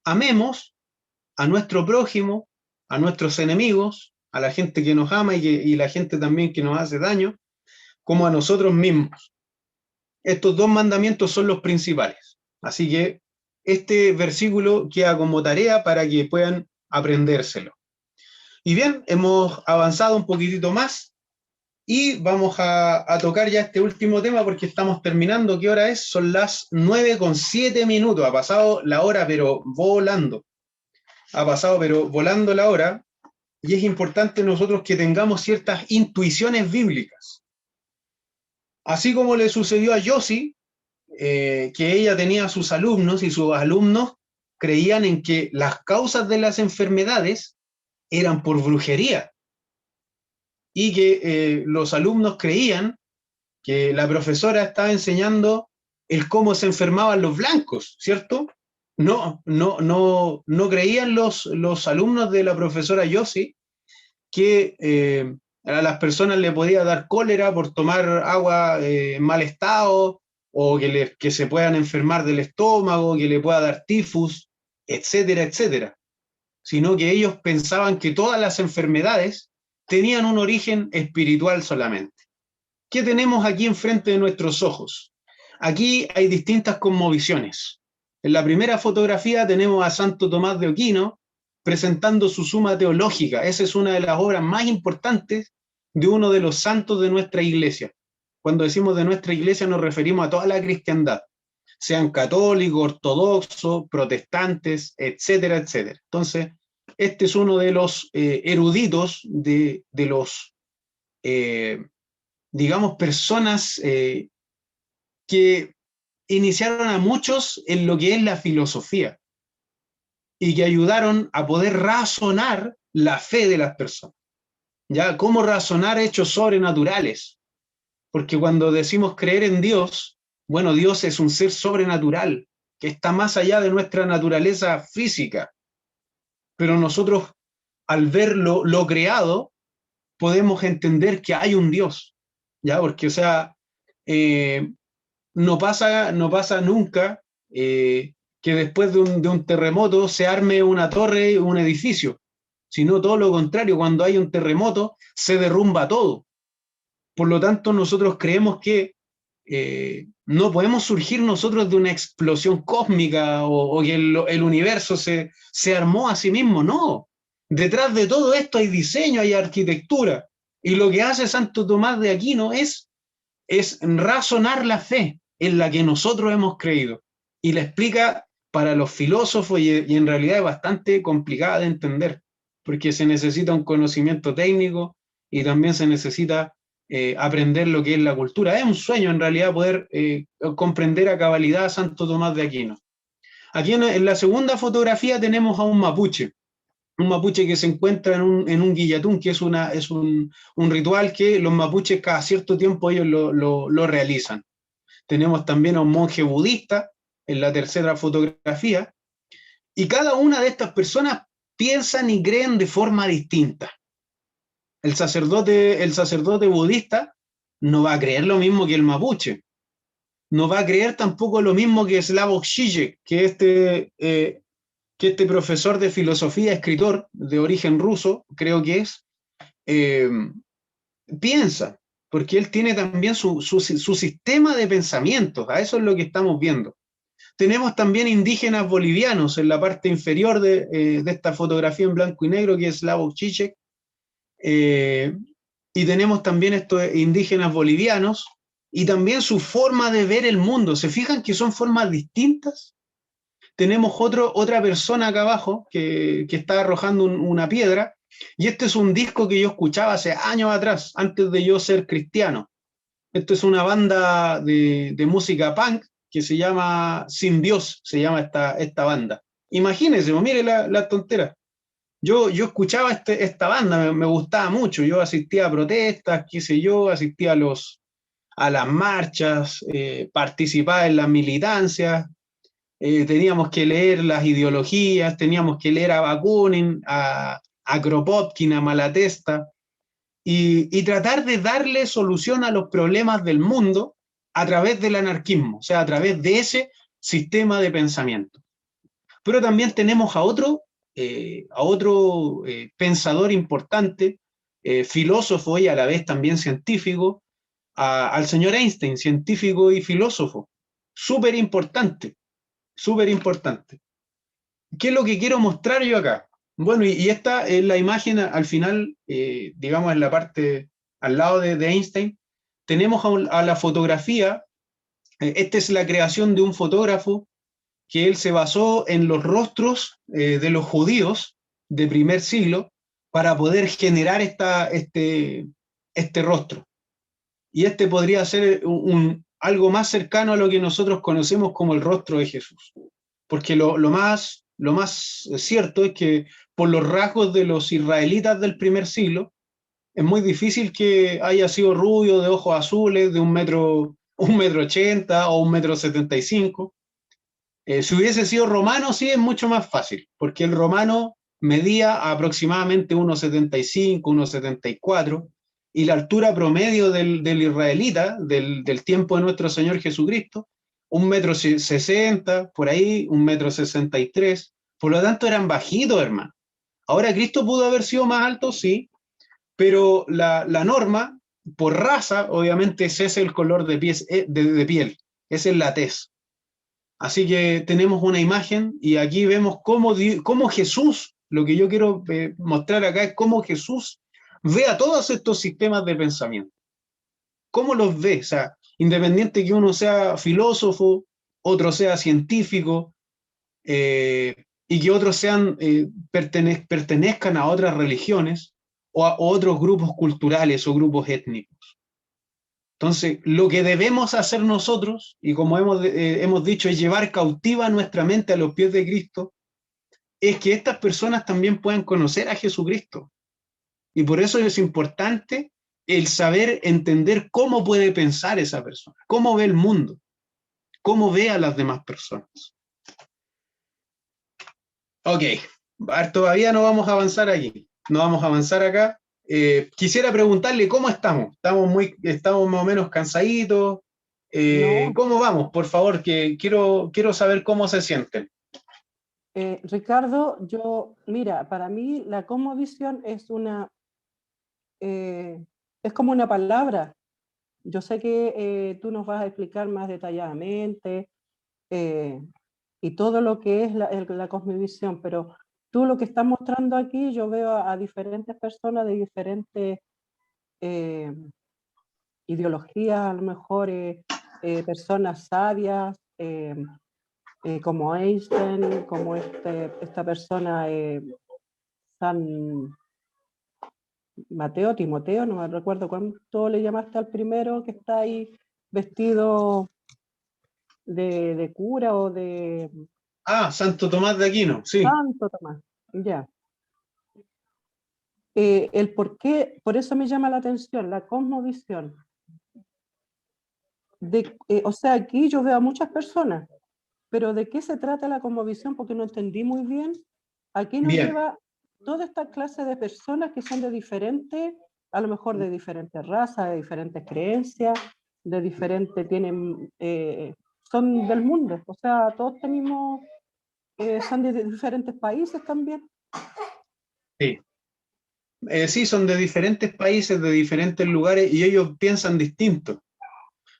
amemos a nuestro prójimo, a nuestros enemigos, a la gente que nos ama y la gente también que nos hace daño, como a nosotros mismos. Estos 2 mandamientos son los principales. Así que este versículo queda como tarea para que puedan aprendérselo. Y bien, hemos avanzado un poquitito más y vamos a tocar ya este último tema porque estamos terminando. ¿Qué hora es? Son las 9:07. Ha pasado la hora, pero volando. Ha pasado, pero volando la hora. Y es importante nosotros que tengamos ciertas intuiciones bíblicas. Así como le sucedió a Josie, que ella tenía a sus alumnos y sus alumnos creían en que las causas de las enfermedades eran por brujería y que los alumnos creían que la profesora estaba enseñando el cómo se enfermaban los blancos, ¿cierto? No creían los alumnos de la profesora Josie que a las personas le podía dar cólera por tomar agua en mal estado, o que se puedan enfermar del estómago, que le pueda dar tifus, etcétera, etcétera. Sino que ellos pensaban que todas las enfermedades tenían un origen espiritual solamente. ¿Qué tenemos aquí enfrente de nuestros ojos? Aquí hay distintas cosmovisiones. En la primera fotografía tenemos a Santo Tomás de Aquino presentando su Suma Teológica. Esa es una de las obras más importantes de uno de los santos de nuestra iglesia. Cuando decimos de nuestra iglesia nos referimos a toda la cristiandad, sean católicos, ortodoxos, protestantes, etcétera, etcétera. Entonces, este es uno de los eruditos de los, digamos, personas que iniciaron a muchos en lo que es la filosofía y que ayudaron a poder razonar la fe de las personas. ¿Ya? ¿Cómo razonar hechos sobrenaturales? Porque cuando decimos creer en Dios, bueno, Dios es un ser sobrenatural, que está más allá de nuestra naturaleza física. Pero nosotros, al ver lo creado, podemos entender que hay un Dios, ¿ya? Porque, o sea, no pasa nunca que después de un terremoto se arme una torre o un edificio, sino todo lo contrario, cuando hay un terremoto se derrumba todo. Por lo tanto, nosotros creemos que no podemos surgir nosotros de una explosión cósmica o que el universo se armó a sí mismo, no. Detrás de todo esto hay diseño, hay arquitectura. Y lo que hace Santo Tomás de Aquino es razonar la fe en la que nosotros hemos creído. y la explica para los filósofos y en realidad es bastante complicada de entender, porque se necesita un conocimiento técnico y también se necesita aprender lo que es la cultura. Es un sueño en realidad poder comprender a cabalidad a Santo Tomás de Aquino. Aquí en la segunda fotografía tenemos a un mapuche que se encuentra en un guillatún, que es un ritual que los mapuches cada cierto tiempo ellos lo realizan. Tenemos también a un monje budista en la tercera fotografía, y cada una de estas personas piensan y creen de forma distinta. El sacerdote budista no va a creer lo mismo que el mapuche, no va a creer tampoco lo mismo que Slavoj Žižek, que este profesor de filosofía, escritor de origen ruso, creo que es, eh, piensa, porque él tiene también su sistema de pensamientos, a eso es lo que estamos viendo. Tenemos también indígenas bolivianos en la parte inferior de esta fotografía en blanco y negro, que es Slavoj Žižek, y tenemos también estos indígenas bolivianos, y también su forma de ver el mundo. ¿Se fijan que son formas distintas? Tenemos otra persona acá abajo que está arrojando una piedra, y este es un disco que yo escuchaba hace años atrás, antes de yo ser cristiano. Esto es una banda de música punk que se llama Sin Dios, se llama esta banda. Imagínense, mire la tontera. Yo escuchaba esta banda, me gustaba mucho, yo asistía a protestas, qué sé yo, asistía a las marchas, participaba en las militancias, teníamos que leer las ideologías, teníamos que leer a Bakunin, a Kropotkin, a Malatesta, y tratar de darle solución a los problemas del mundo a través del anarquismo, o sea, a través de ese sistema de pensamiento. Pero también tenemos a otro pensador importante, filósofo y a la vez también científico, al señor Einstein, científico y filósofo. Súper importante, súper importante. ¿Qué es lo que quiero mostrar yo acá? Bueno, y esta es la imagen al final, digamos en la parte al lado de Einstein, tenemos a la fotografía. Esta es la creación de un fotógrafo que él se basó en los rostros de los judíos de primer siglo para poder generar este rostro. Y este podría ser algo más cercano a lo que nosotros conocemos como el rostro de Jesús. Porque lo más cierto es que por los rasgos de los israelitas del primer siglo, es muy difícil que haya sido rubio, de ojos azules, de 1,80 m o 1,75 m. Si hubiese sido romano, sí es mucho más fácil, porque el romano medía aproximadamente 1,75, 1,74, y la altura promedio del israelita, del tiempo de nuestro Señor Jesucristo, 1,60 m, por ahí, 1,63 m. Por lo tanto, eran bajitos, hermano. Ahora, Cristo pudo haber sido más alto, sí, pero la norma, por raza, obviamente, es ese el color de piel, esa es la tez. Así que tenemos una imagen y aquí vemos cómo Jesús, lo que yo quiero mostrar acá es cómo Jesús ve a todos estos sistemas de pensamiento. ¿Cómo los ve? O sea, independiente que uno sea filósofo, otro sea científico, y que otros pertenezcan a otras religiones o a otros grupos culturales o grupos étnicos. Entonces, lo que debemos hacer nosotros, y como hemos dicho, es llevar cautiva nuestra mente a los pies de Cristo, es que estas personas también puedan conocer a Jesucristo. Y por eso es importante el saber entender cómo puede pensar esa persona, cómo ve el mundo, cómo ve a las demás personas. Ok, todavía no vamos a avanzar aquí, no vamos a avanzar acá. Quisiera preguntarle cómo estamos. Estamos más o menos cansaditos. No, ¿Cómo vamos? Por favor, que quiero saber cómo se sienten. Ricardo, mira, para mí la cosmovisión es como una palabra. Yo sé que tú nos vas a explicar más detalladamente eh, y todo lo que es la cosmovisión, pero tú lo que estás mostrando aquí, yo veo a diferentes personas de diferentes eh, ideologías, a lo mejor personas sabias, como Einstein, como esta persona, San Mateo, Timoteo, no me recuerdo cuánto le llamaste al primero que está ahí vestido de cura o de Ah, Santo Tomás de Aquino, sí, Santo Tomás, ya. El por qué, por eso me llama la atención, la cosmovisión. O sea, aquí yo veo a muchas personas, pero ¿de qué se trata la cosmovisión? Porque no entendí muy bien. Aquí nos bien. lleva toda esta clase de personas que son de diferentes, a lo mejor de diferentes razas, de diferentes creencias, de diferentes, son del mundo, o sea, todos tenemos, son de diferentes países también. Sí. Sí, son de diferentes países, de diferentes lugares y ellos piensan distinto.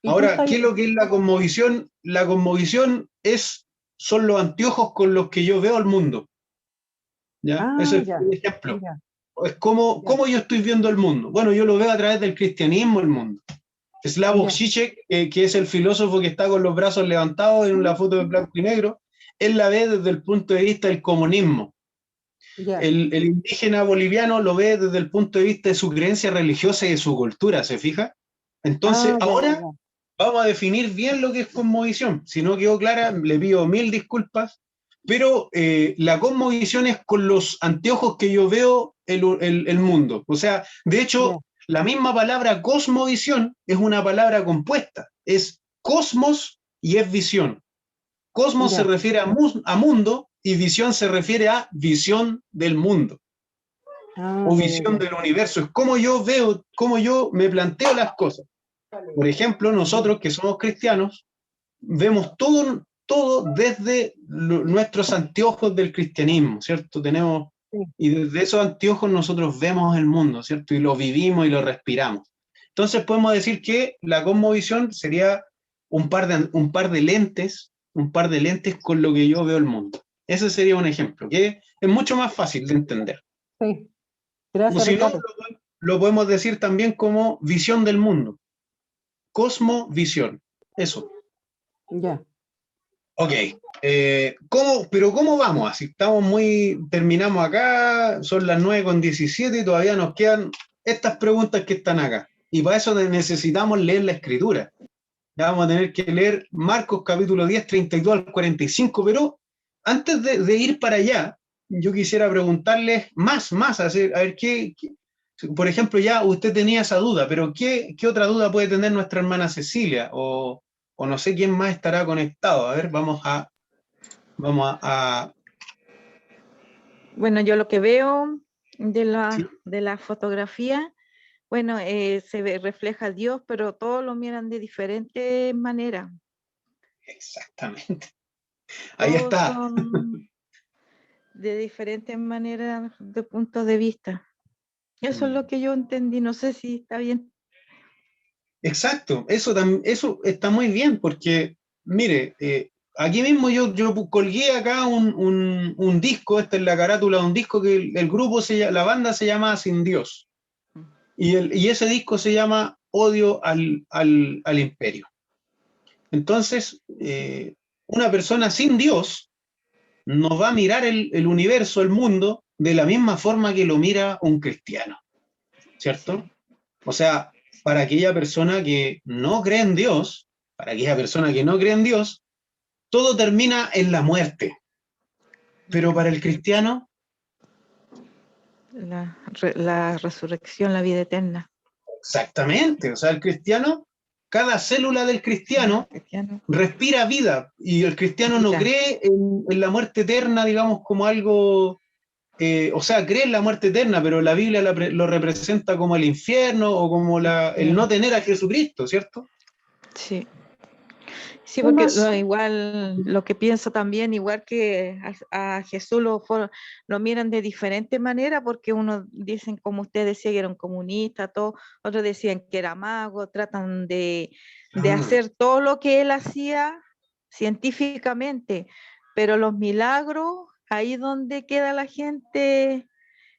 Y tú Ahora, estás, ¿qué es lo que es la cosmovisión? La cosmovisión son los anteojos con los que yo veo el mundo. ¿Ya? Ese es ya, un ejemplo. ya, Es como, ya, ¿cómo yo estoy viendo el mundo? Bueno, yo lo veo a través del cristianismo el mundo. Slavoj ya, Žižek, que es el filósofo que está con los brazos levantados en la foto de blanco y negro, él la ve desde el punto de vista del comunismo. ya. El indígena boliviano lo ve desde el punto de vista de su creencia religiosa y de su cultura, ¿se fija? Entonces, Ya, ya, ahora ya. vamos a definir bien lo que es cosmovisión. Si no quedó clara, le pido 1000 disculpas, pero la cosmovisión es con los anteojos que yo veo el mundo. O sea, de Ya. hecho, la misma palabra cosmovisión es una palabra compuesta. Es cosmos y es visión. Cosmos se Ya. refiere a mundo y visión se refiere a visión del mundo o Ya, ya, visión ya. del universo. Es como yo veo, como yo me planteo las cosas. Por ejemplo, Ya. nosotros que somos cristianos, vemos todo desde nuestros anteojos del cristianismo, ¿cierto? Sí, Y desde esos anteojos nosotros vemos el mundo, ¿cierto? Y lo vivimos y lo respiramos. Entonces podemos decir que la cosmovisión sería un par de lentes con lo que yo veo el mundo. Ese sería un ejemplo, que es mucho más fácil de entender. sí. O Gracias, si no, Ricardo. lo podemos decir también como visión del mundo, cosmovisión. Eso. Ya. Ok. Pero ¿cómo vamos? Así estamos terminamos acá, son las 9:17 y todavía nos quedan estas preguntas que están acá. Y para eso necesitamos leer la escritura. Ya vamos a tener que leer Marcos capítulo 10, 32 al 45, pero antes de ir para allá, yo quisiera preguntarles a ver por ejemplo, ya usted tenía esa duda, pero ¿qué otra duda puede tener nuestra hermana Cecilia? O no sé quién más estará conectado. A ver, vamos a Bueno, yo lo que veo sí, de la fotografía, bueno, refleja a Dios, pero todos lo miran de diferentes maneras. exactamente. Ahí Todos está. son de diferentes maneras de puntos de vista. Eso es lo que yo entendí, no sé si está bien. Exacto, eso está muy bien porque, mire, aquí mismo yo colgué acá un disco, esta es la carátula de un disco que el grupo, la banda se llama Sin Dios, y ese disco se llama Odio al Imperio. Entonces, una persona sin Dios no va a mirar el universo, el mundo, de la misma forma que lo mira un cristiano, ¿cierto? Sí. O sea, para aquella persona que no cree en Dios, para aquella persona que no cree en Dios, todo termina en la muerte. Pero para el cristiano, La resurrección, la vida eterna. exactamente. O sea, el cristiano, cada célula del cristiano Cristiano, respira vida y el cristiano no vida. cree en la muerte eterna, digamos, como algo, o sea, cree en la muerte eterna, pero la Biblia lo representa como el infierno o como el no tener a Jesucristo, ¿cierto? Sí. Sí, ¿Qué porque más? igual lo que pienso también, igual que a Jesús lo miran de diferente manera, porque unos dicen, como usted decía, que era un comunista, todo, otros decían que era mago, tratan de Ah, hacer todo lo que él hacía científicamente, pero los milagros, ahí donde queda la gente,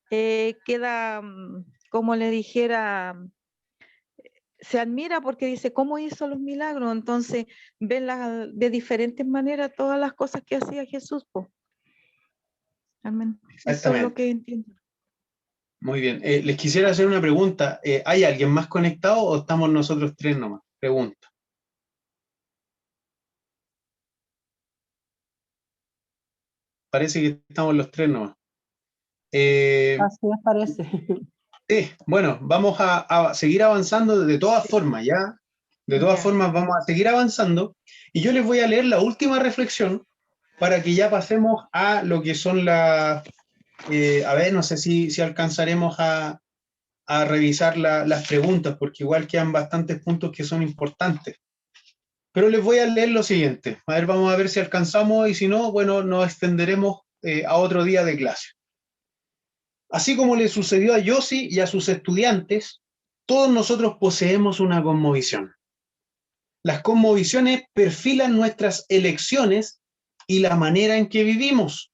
queda, como le dijera, se admira porque dice, ¿cómo hizo los milagros? Entonces, ven de diferentes maneras todas las cosas que hacía Jesús, po. Amén. Eso es lo Exactamente. que entiendo. Muy bien. Les quisiera hacer una pregunta. ¿Hay alguien más conectado o estamos nosotros tres nomás? Pregunta. Parece que estamos los tres nomás. Así me parece. Bueno, vamos a seguir avanzando de todas formas, ¿ya? De todas Ya. formas, vamos a seguir avanzando. Y yo les voy a leer la última reflexión para que ya pasemos a lo que son las... a ver, no sé si alcanzaremos a revisar las preguntas, porque igual quedan bastantes puntos que son importantes. Pero les voy a leer lo siguiente. A ver, vamos a ver si alcanzamos y si no, bueno, nos extenderemos a otro día de clase. Así como le sucedió a Yossi y a sus estudiantes, todos nosotros poseemos una cosmovisión. Las cosmovisiones perfilan nuestras elecciones y la manera en que vivimos.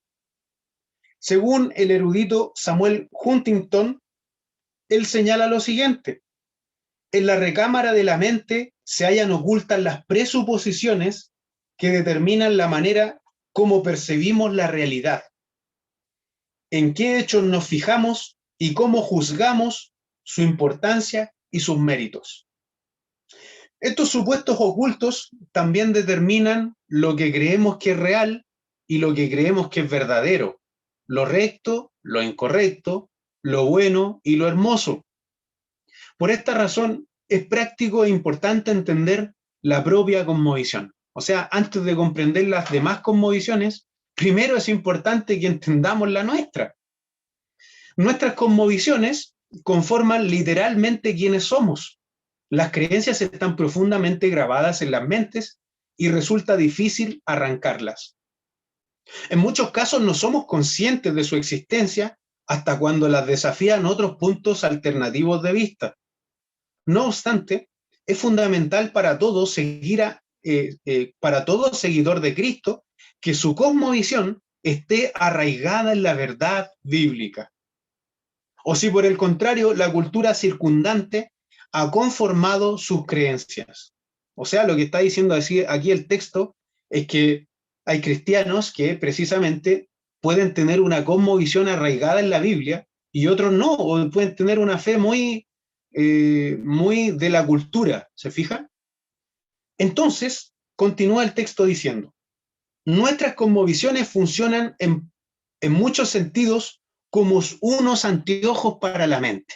Según el erudito Samuel Huntington, él señala lo siguiente: en la recámara de la mente se hallan ocultas las presuposiciones que determinan la manera como percibimos la realidad, en qué hechos nos fijamos y cómo juzgamos su importancia y sus méritos. Estos supuestos ocultos también determinan lo que creemos que es real y lo que creemos que es verdadero, lo recto, lo incorrecto, lo bueno y lo hermoso. Por esta razón, es práctico e importante entender la propia cosmovisión. O sea, antes de comprender las demás cosmovisiones, primero es importante que entendamos la nuestra. Nuestras cosmovisiones conforman literalmente quiénes somos. Las creencias están profundamente grabadas en las mentes y resulta difícil arrancarlas. En muchos casos no somos conscientes de su existencia hasta cuando las desafían otros puntos alternativos de vista. No obstante, es fundamental para todo para todo seguidor de Cristo que su cosmovisión esté arraigada en la verdad bíblica. O si por el contrario la cultura circundante ha conformado sus creencias. O sea, lo que está diciendo aquí el texto es que hay cristianos que precisamente pueden tener una cosmovisión arraigada en la Biblia y otros no, o pueden tener una fe muy de la cultura, ¿se fijan? Entonces, continúa el texto diciendo, nuestras cosmovisiones funcionan en muchos sentidos como unos anteojos para la mente.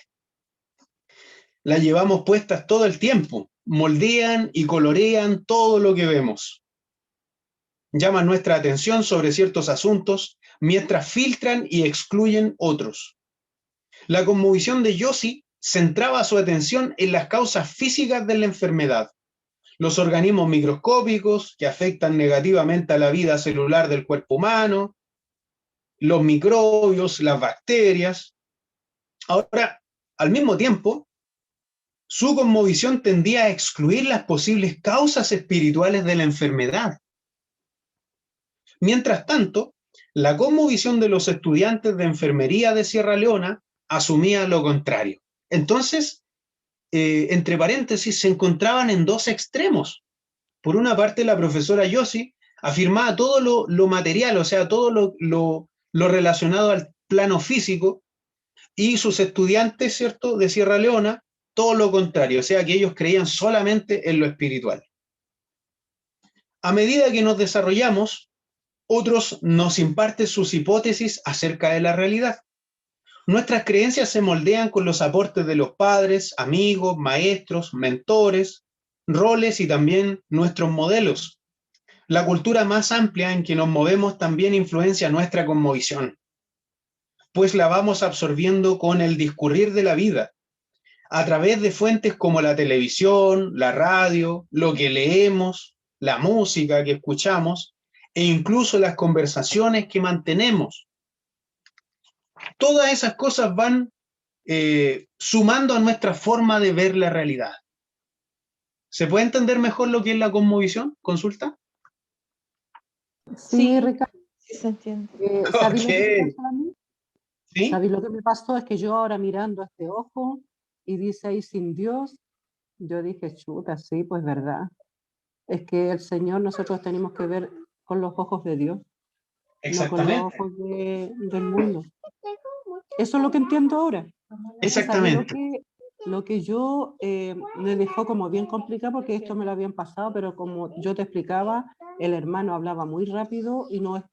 La llevamos puestas todo el tiempo, moldean y colorean todo lo que vemos. Llaman nuestra atención sobre ciertos asuntos mientras filtran y excluyen otros. La cosmovisión de Yossi centraba su atención en las causas físicas de la enfermedad, los organismos microscópicos que afectan negativamente a la vida celular del cuerpo humano, los microbios, las bacterias. Ahora, al mismo tiempo, su cosmovisión tendía a excluir las posibles causas espirituales de la enfermedad. Mientras tanto, la cosmovisión de los estudiantes de enfermería de Sierra Leona asumía lo contrario. Entonces, entre paréntesis, se encontraban en dos extremos. Por una parte, la profesora Yossi afirmaba todo lo material, o sea, todo lo relacionado al plano físico, y sus estudiantes, ¿cierto?, de Sierra Leona, todo lo contrario, o sea, que ellos creían solamente en lo espiritual. A medida que nos desarrollamos, otros nos imparten sus hipótesis acerca de la realidad. Nuestras creencias se moldean con los aportes de los padres, amigos, maestros, mentores, roles y también nuestros modelos. La cultura más amplia en que nos movemos también influencia nuestra cosmovisión, pues la vamos absorbiendo con el discurrir de la vida, a través de fuentes como la televisión, la radio, lo que leemos, la música que escuchamos e incluso las conversaciones que mantenemos. Todas esas cosas van sumando a nuestra forma de ver la realidad. ¿Se puede entender mejor lo que es la cosmovisión? ¿Consulta? Sí, Ricardo. Sí se entiende. ¿Sabes lo que me Ok. pasó a mí? ¿Sí? ¿Sabes lo que me pasó? Es que yo ahora mirando a este ojo y dice ahí sin Dios, Yo dije, chuta, sí, pues verdad. Es que el Señor nosotros tenemos que ver con los ojos de Dios, no con los Exactamente, ojos del mundo. Eso es lo que entiendo ahora. ¿Sabes exactamente. lo que yo me dejó como bien complicado? Porque esto me lo habían pasado, pero como yo te explicaba, el hermano hablaba muy rápido y no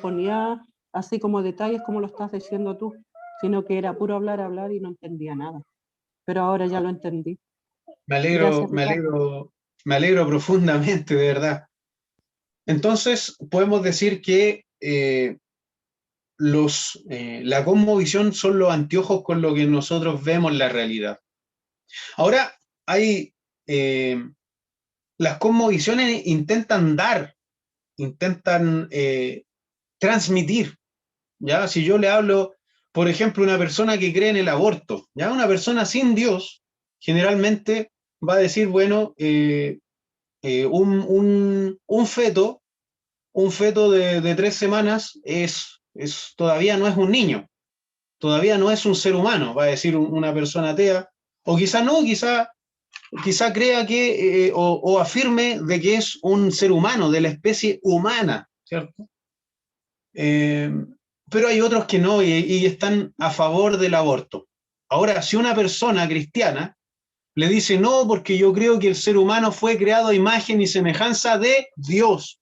ponía así como detalles como lo estás diciendo tú, sino que era puro hablar, hablar y no entendía nada. Pero ahora ya lo entendí. Me alegro, Gracias, me Ricardo. alegro, me alegro profundamente, de verdad. Entonces, podemos decir que la cosmovisión son los anteojos con los que nosotros vemos la realidad. Ahora, hay las cosmovisiones intentan transmitir, ¿ya? Si yo le hablo, por ejemplo, a una persona que cree en el aborto, ¿ya? Una persona sin Dios, generalmente va a decir, bueno, un feto de 3 semanas todavía no es un niño, todavía no es un ser humano, va a decir una persona atea, o quizá no, quizá crea que, o afirme de que es un ser humano, de la especie humana, ¿cierto? Eh, pero hay otros que no y están a favor del aborto. Ahora, si una persona cristiana le dice no, porque yo creo que el ser humano fue creado a imagen y semejanza de Dios,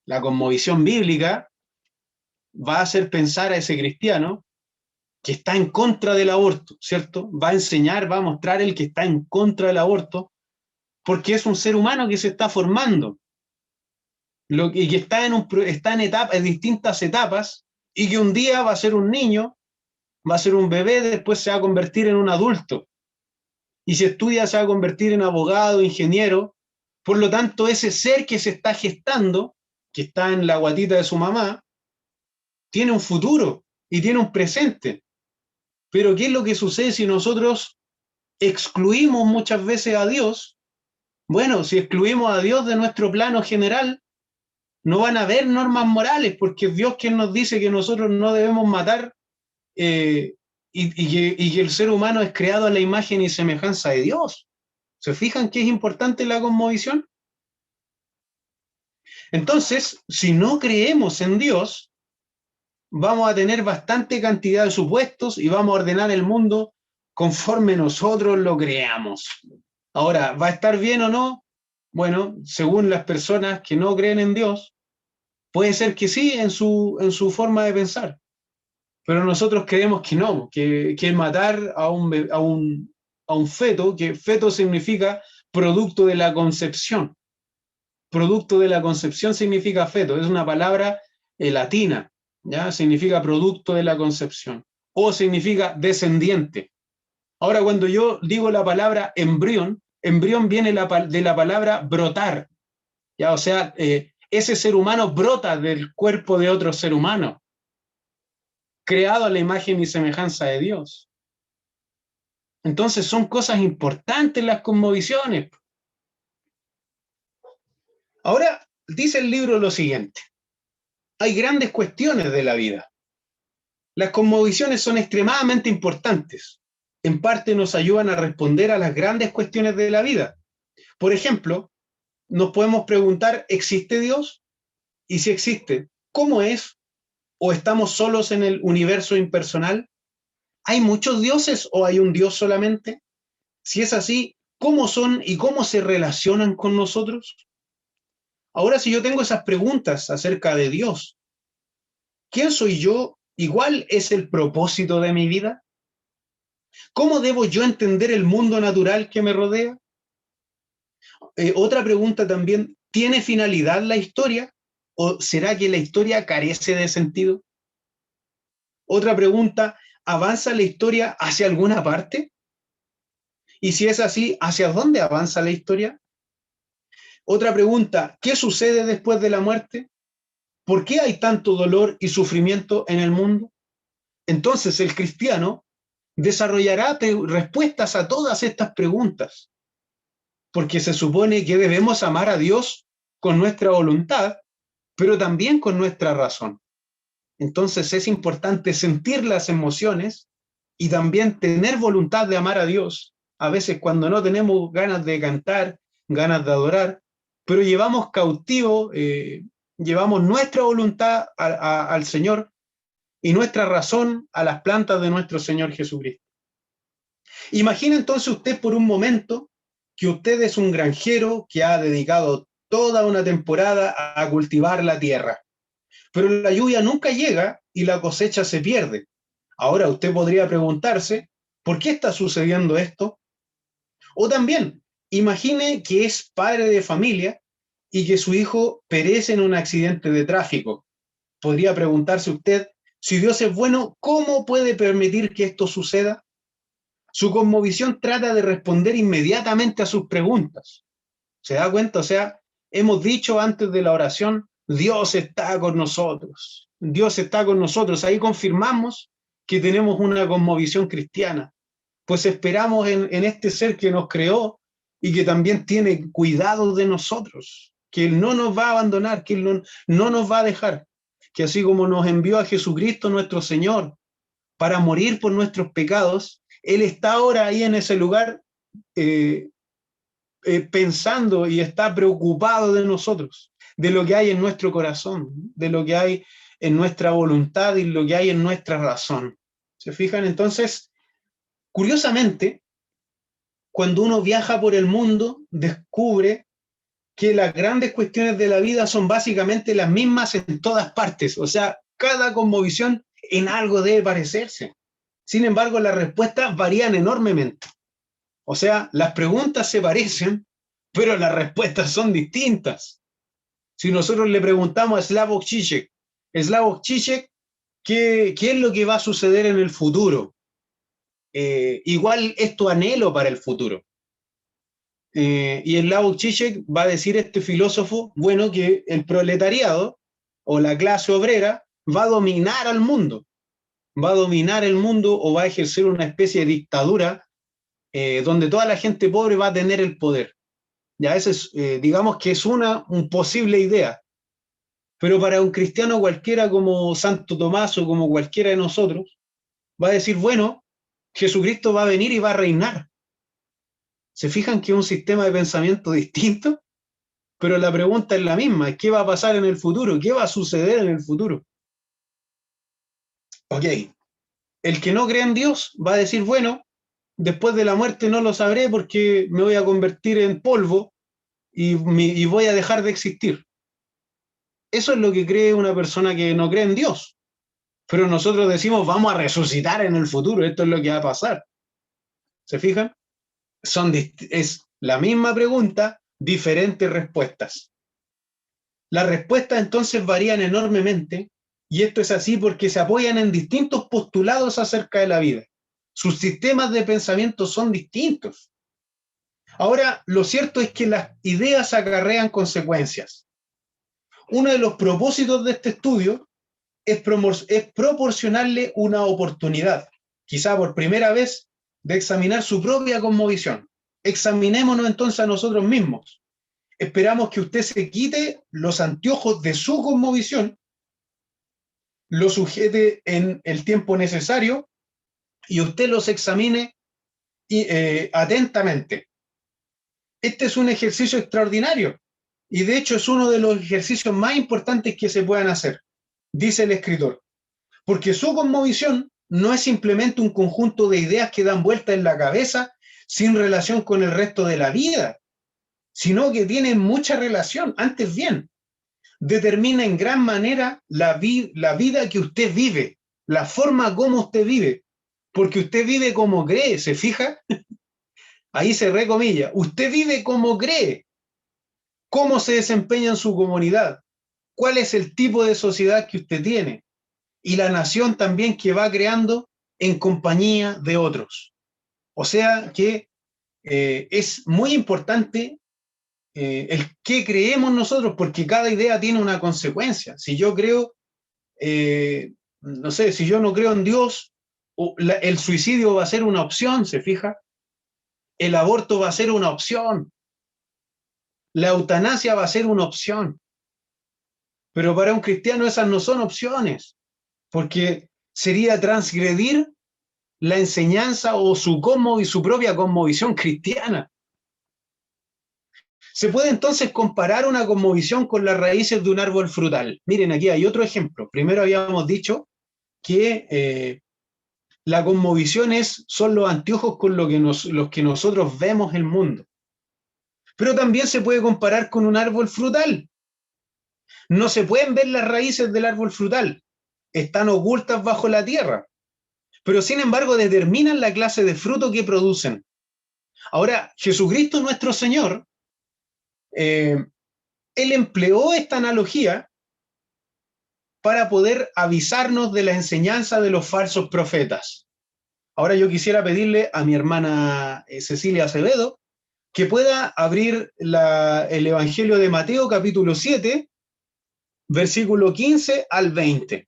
la cosmovisión bíblica va a hacer pensar a ese cristiano que está en contra del aborto, ¿cierto? Va a enseñar, va a mostrar el que está en contra del aborto, porque es un ser humano que se está formando y que está en distintas etapas, y que un día va a ser un niño, va a ser un bebé, después se va a convertir en un adulto. Y si estudia, se va a convertir en abogado, ingeniero. Por lo tanto, ese ser que se está gestando, que está en la guatita de su mamá, tiene un futuro y tiene un presente. Pero ¿qué es lo que sucede si nosotros excluimos muchas veces a Dios? Bueno, si excluimos a Dios de nuestro plano general, no van a haber normas morales, porque es Dios quien nos dice que nosotros no debemos matar, y que el ser humano es creado a la imagen y semejanza de Dios. ¿Se fijan que es importante la cosmovisión? Entonces, si no creemos en Dios, vamos a tener bastante cantidad de supuestos y vamos a ordenar el mundo conforme nosotros lo creamos. Ahora, ¿va a estar bien o no? Bueno, según las personas que no creen en Dios, puede ser que sí en su forma de pensar, pero nosotros creemos que no, que matar a un feto, que feto significa producto de la concepción. Producto de la concepción significa feto, es una palabra latina, ¿ya? Significa producto de la concepción, o significa descendiente. Ahora, cuando yo digo la palabra embrión, embrión viene de la palabra brotar, ¿ya? O sea, ese ser humano brota del cuerpo de otro ser humano, creado a la imagen y semejanza de Dios. Entonces son cosas importantes las cosmovisiones. Ahora, dice el libro lo siguiente: hay grandes cuestiones de la vida. Las cosmovisiones son extremadamente importantes. En parte nos ayudan a responder a las grandes cuestiones de la vida. Por ejemplo, nos podemos preguntar, ¿existe Dios? Y si existe, ¿cómo es? ¿O estamos solos en el universo impersonal? ¿Hay muchos dioses o hay un Dios solamente? Si es así, ¿cómo son y cómo se relacionan con nosotros? Ahora, si yo tengo esas preguntas acerca de Dios, ¿quién soy yo? ¿Igual es el propósito de mi vida? ¿Cómo debo yo entender el mundo natural que me rodea? Otra pregunta también, ¿tiene finalidad la historia? ¿O será que la historia carece de sentido? Otra pregunta, ¿avanza la historia hacia alguna parte? Y si es así, ¿hacia dónde avanza la historia? Otra pregunta, ¿qué sucede después de la muerte? ¿Por qué hay tanto dolor y sufrimiento en el mundo? Entonces el cristiano desarrollará respuestas a todas estas preguntas, porque se supone que debemos amar a Dios con nuestra voluntad, pero también con nuestra razón. Entonces es importante sentir las emociones y también tener voluntad de amar a Dios a veces cuando no tenemos ganas de cantar, ganas de adorar, pero llevamos cautivo, llevamos nuestra voluntad al Señor y nuestra razón a las plantas de nuestro Señor Jesucristo. Imagina entonces usted por un momento que usted es un granjero que ha dedicado toda una temporada a cultivar la tierra, pero la lluvia nunca llega y la cosecha se pierde. Ahora usted podría preguntarse, ¿por qué está sucediendo esto? O también, imagine que es padre de familia y que su hijo perece en un accidente de tráfico. Podría preguntarse usted, si Dios es bueno, ¿cómo puede permitir que esto suceda? Su cosmovisión trata de responder inmediatamente a sus preguntas. ¿Se da cuenta? O sea, hemos dicho antes de la oración, Dios está con nosotros. Dios está con nosotros. Ahí confirmamos que tenemos una cosmovisión cristiana. Pues esperamos en este ser que nos creó y que también tiene cuidado de nosotros, que Él no nos va a abandonar, que Él no nos va a dejar, que así como nos envió a Jesucristo nuestro Señor para morir por nuestros pecados, Él está ahora ahí en ese lugar pensando y está preocupado de nosotros, de lo que hay en nuestro corazón, de lo que hay en nuestra voluntad y lo que hay en nuestra razón. ¿Se fijan? Entonces, curiosamente, cuando uno viaja por el mundo, descubre que las grandes cuestiones de la vida son básicamente las mismas en todas partes. O sea, cada cosmovisión en algo debe parecerse. Sin embargo, las respuestas varían enormemente. O sea, las preguntas se parecen, pero las respuestas son distintas. Si nosotros le preguntamos a Slavoj Žižek, ¿qué es lo que va a suceder en el futuro? Igual es tu anhelo para el futuro. Y Slavoj Žižek va a decir este filósofo, bueno, que el proletariado o la clase obrera va a dominar al mundo, va a dominar el mundo o va a ejercer una especie de dictadura donde toda la gente pobre va a tener el poder. Ya ese es, digamos que es una posible idea, pero para un cristiano cualquiera como Santo Tomás o como cualquiera de nosotros, va a decir, bueno, Jesucristo va a venir y va a reinar. ¿Se fijan que es un sistema de pensamiento distinto? Pero la pregunta es la misma, ¿qué va a pasar en el futuro? ¿Qué va a suceder en el futuro? Ok, el que no cree en Dios va a decir, bueno, después de la muerte no lo sabré porque me voy a convertir en polvo y voy a dejar de existir. Eso es lo que cree una persona que no cree en Dios. Pero nosotros decimos, vamos a resucitar en el futuro, esto es lo que va a pasar. ¿Se fijan? Es la misma pregunta, diferentes respuestas. Las respuestas entonces varían enormemente y esto es así porque se apoyan en distintos postulados acerca de la vida. Sus sistemas de pensamiento son distintos. Ahora, lo cierto es que las ideas acarrean consecuencias. Uno de los propósitos de este estudio es proporcionarle una oportunidad, quizá por primera vez, de examinar su propia cosmovisión. Examinémonos entonces a nosotros mismos. Esperamos que usted se quite los anteojos de su cosmovisión, lo sujete en el tiempo necesario y usted los examine atentamente. Este es un ejercicio extraordinario y de hecho es uno de los ejercicios más importantes que se puedan hacer, dice el escritor, porque su cosmovisión no es simplemente un conjunto de ideas que dan vuelta en la cabeza sin relación con el resto de la vida, sino que tiene mucha relación, antes bien, determina en gran manera la vida que usted vive, la forma como usted vive, porque usted vive como cree, ¿se fija? Ahí se recomilla, usted vive como cree, cómo se desempeña en su comunidad, cuál es el tipo de sociedad que usted tiene y la nación también que va creando en compañía de otros. O sea que es muy importante el qué creemos nosotros, porque cada idea tiene una consecuencia. Si yo creo, no sé, si yo no creo en Dios, el suicidio va a ser una opción, ¿se fija? El aborto va a ser una opción. La eutanasia va a ser una opción. Pero para un cristiano esas no son opciones, porque sería transgredir la enseñanza o su propia cosmovisión cristiana. Se puede entonces comparar una cosmovisión con las raíces de un árbol frutal. Miren, aquí hay otro ejemplo. Primero habíamos dicho que la cosmovisión son los anteojos con los que nosotros vemos el mundo. Pero también se puede comparar con un árbol frutal. No se pueden ver las raíces del árbol frutal. Están ocultas bajo la tierra. Pero sin embargo determinan la clase de fruto que producen. Ahora, Jesucristo nuestro Señor, él empleó esta analogía para poder avisarnos de la enseñanza de los falsos profetas. Ahora yo quisiera pedirle a mi hermana Cecilia Acevedo que pueda abrir el Evangelio de Mateo, capítulo 7, versículo 15 al 20.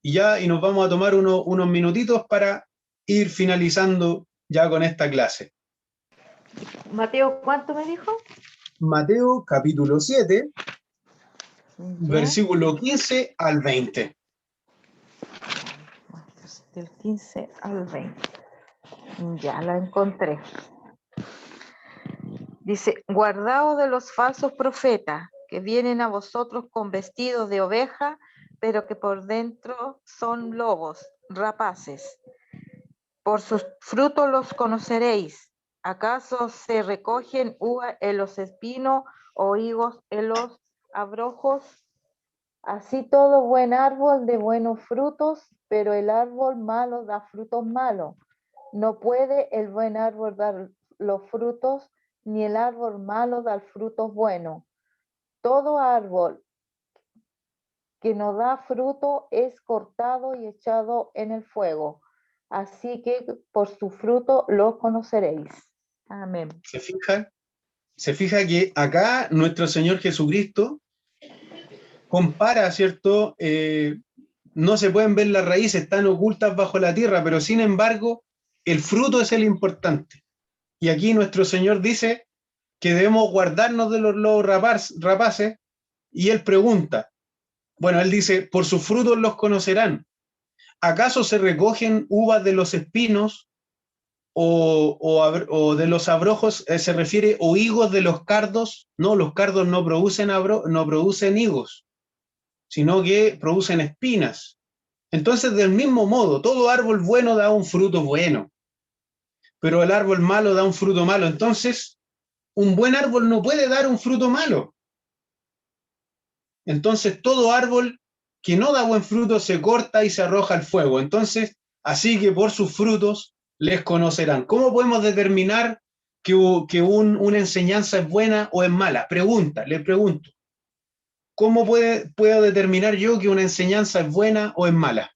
Y nos vamos a tomar unos minutitos para ir finalizando ya con esta clase. Mateo, ¿cuánto me dijo? Mateo, capítulo 7, Ya. versículo 15 al 20. Del 15 al 20. Ya la encontré. Dice, guardaos de los falsos profetas que vienen a vosotros con vestidos de oveja, pero que por dentro son lobos, rapaces. Por sus frutos los conoceréis. ¿Acaso se recogen uvas en los espinos o higos en los abrojos? Así todo buen árbol de buenos frutos, pero el árbol malo da frutos malos. No puede el buen árbol dar los frutos, ni el árbol malo dar frutos buenos. Todo árbol que no da fruto es cortado y echado en el fuego. Así que por su fruto los conoceréis. Amén. Se fija que acá nuestro Señor Jesucristo compara, ¿cierto? No se pueden ver las raíces, están ocultas bajo la tierra, pero sin embargo, el fruto es el importante. Y aquí nuestro Señor dice que debemos guardarnos de los lobos rapaces, y él pregunta, bueno, él dice, por sus frutos los conocerán. ¿Acaso se recogen uvas de los espinos o de los abrojos? Se refiere, o higos de los cardos. No, los cardos no producen higos, sino que producen espinas. Entonces, del mismo modo, todo árbol bueno da un fruto bueno, pero el árbol malo da un fruto malo. Entonces, un buen árbol no puede dar un fruto malo. Entonces, todo árbol que no da buen fruto se corta y se arroja al fuego. Entonces, así que por sus frutos les conocerán. ¿Cómo podemos determinar que una enseñanza es buena o es mala? Le pregunto. ¿Cómo puedo determinar yo que una enseñanza es buena o es mala?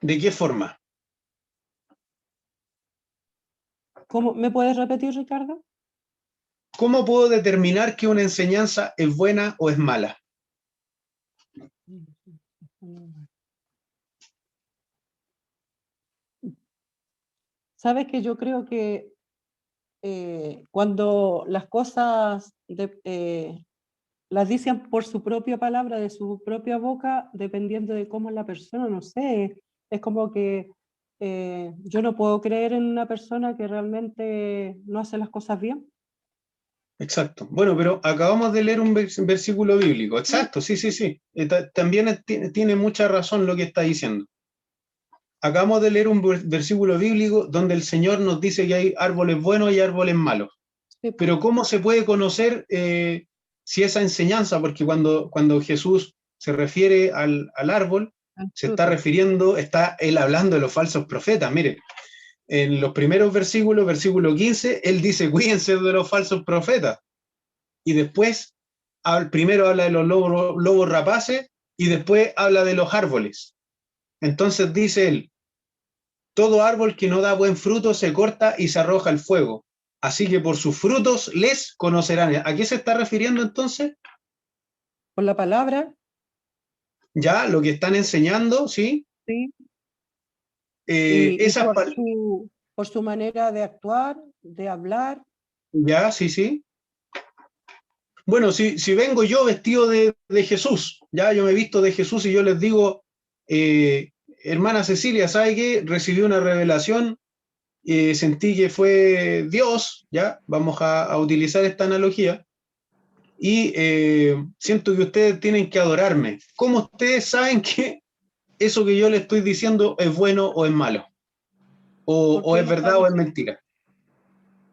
¿De qué forma? ¿Cómo? ¿Me puedes repetir, Ricardo? ¿Cómo puedo determinar que una enseñanza es buena o es mala? Sabes que yo creo que cuando las cosas las dicen por su propia palabra, de su propia boca, dependiendo de cómo es la persona, no sé, es como que yo no puedo creer en una persona que realmente no hace las cosas bien. Exacto. Bueno, pero acabamos de leer un versículo bíblico. Exacto, sí. También tiene mucha razón lo que está diciendo. Acabamos de leer un versículo bíblico donde el Señor nos dice que hay árboles buenos y árboles malos. Sí, Pero ¿cómo se puede conocer si esa enseñanza? Porque cuando Jesús se refiere al árbol, se está refiriendo, está él hablando de los falsos profetas. Mire, en los primeros versículos, versículo 15, él dice, cuídense de los falsos profetas. Y después, primero habla de los lobos rapaces y después habla de los árboles. Entonces dice él, todo árbol que no da buen fruto se corta y se arroja al fuego. Así que por sus frutos les conocerán. ¿A qué se está refiriendo entonces? por la palabra, Ya, lo que están enseñando, ¿sí? sí, y Esas por su manera de actuar, de hablar. ya, sí. Bueno, si vengo yo vestido de Jesús, ya yo me visto de Jesús y yo les digo, hermana Cecilia, ¿sabe qué? Recibí una revelación, sentí que fue Dios, ya, vamos a utilizar esta analogía, y siento que ustedes tienen que adorarme. ¿Cómo ustedes saben que eso que yo les estoy diciendo es bueno o es malo? O es verdad o es mentira.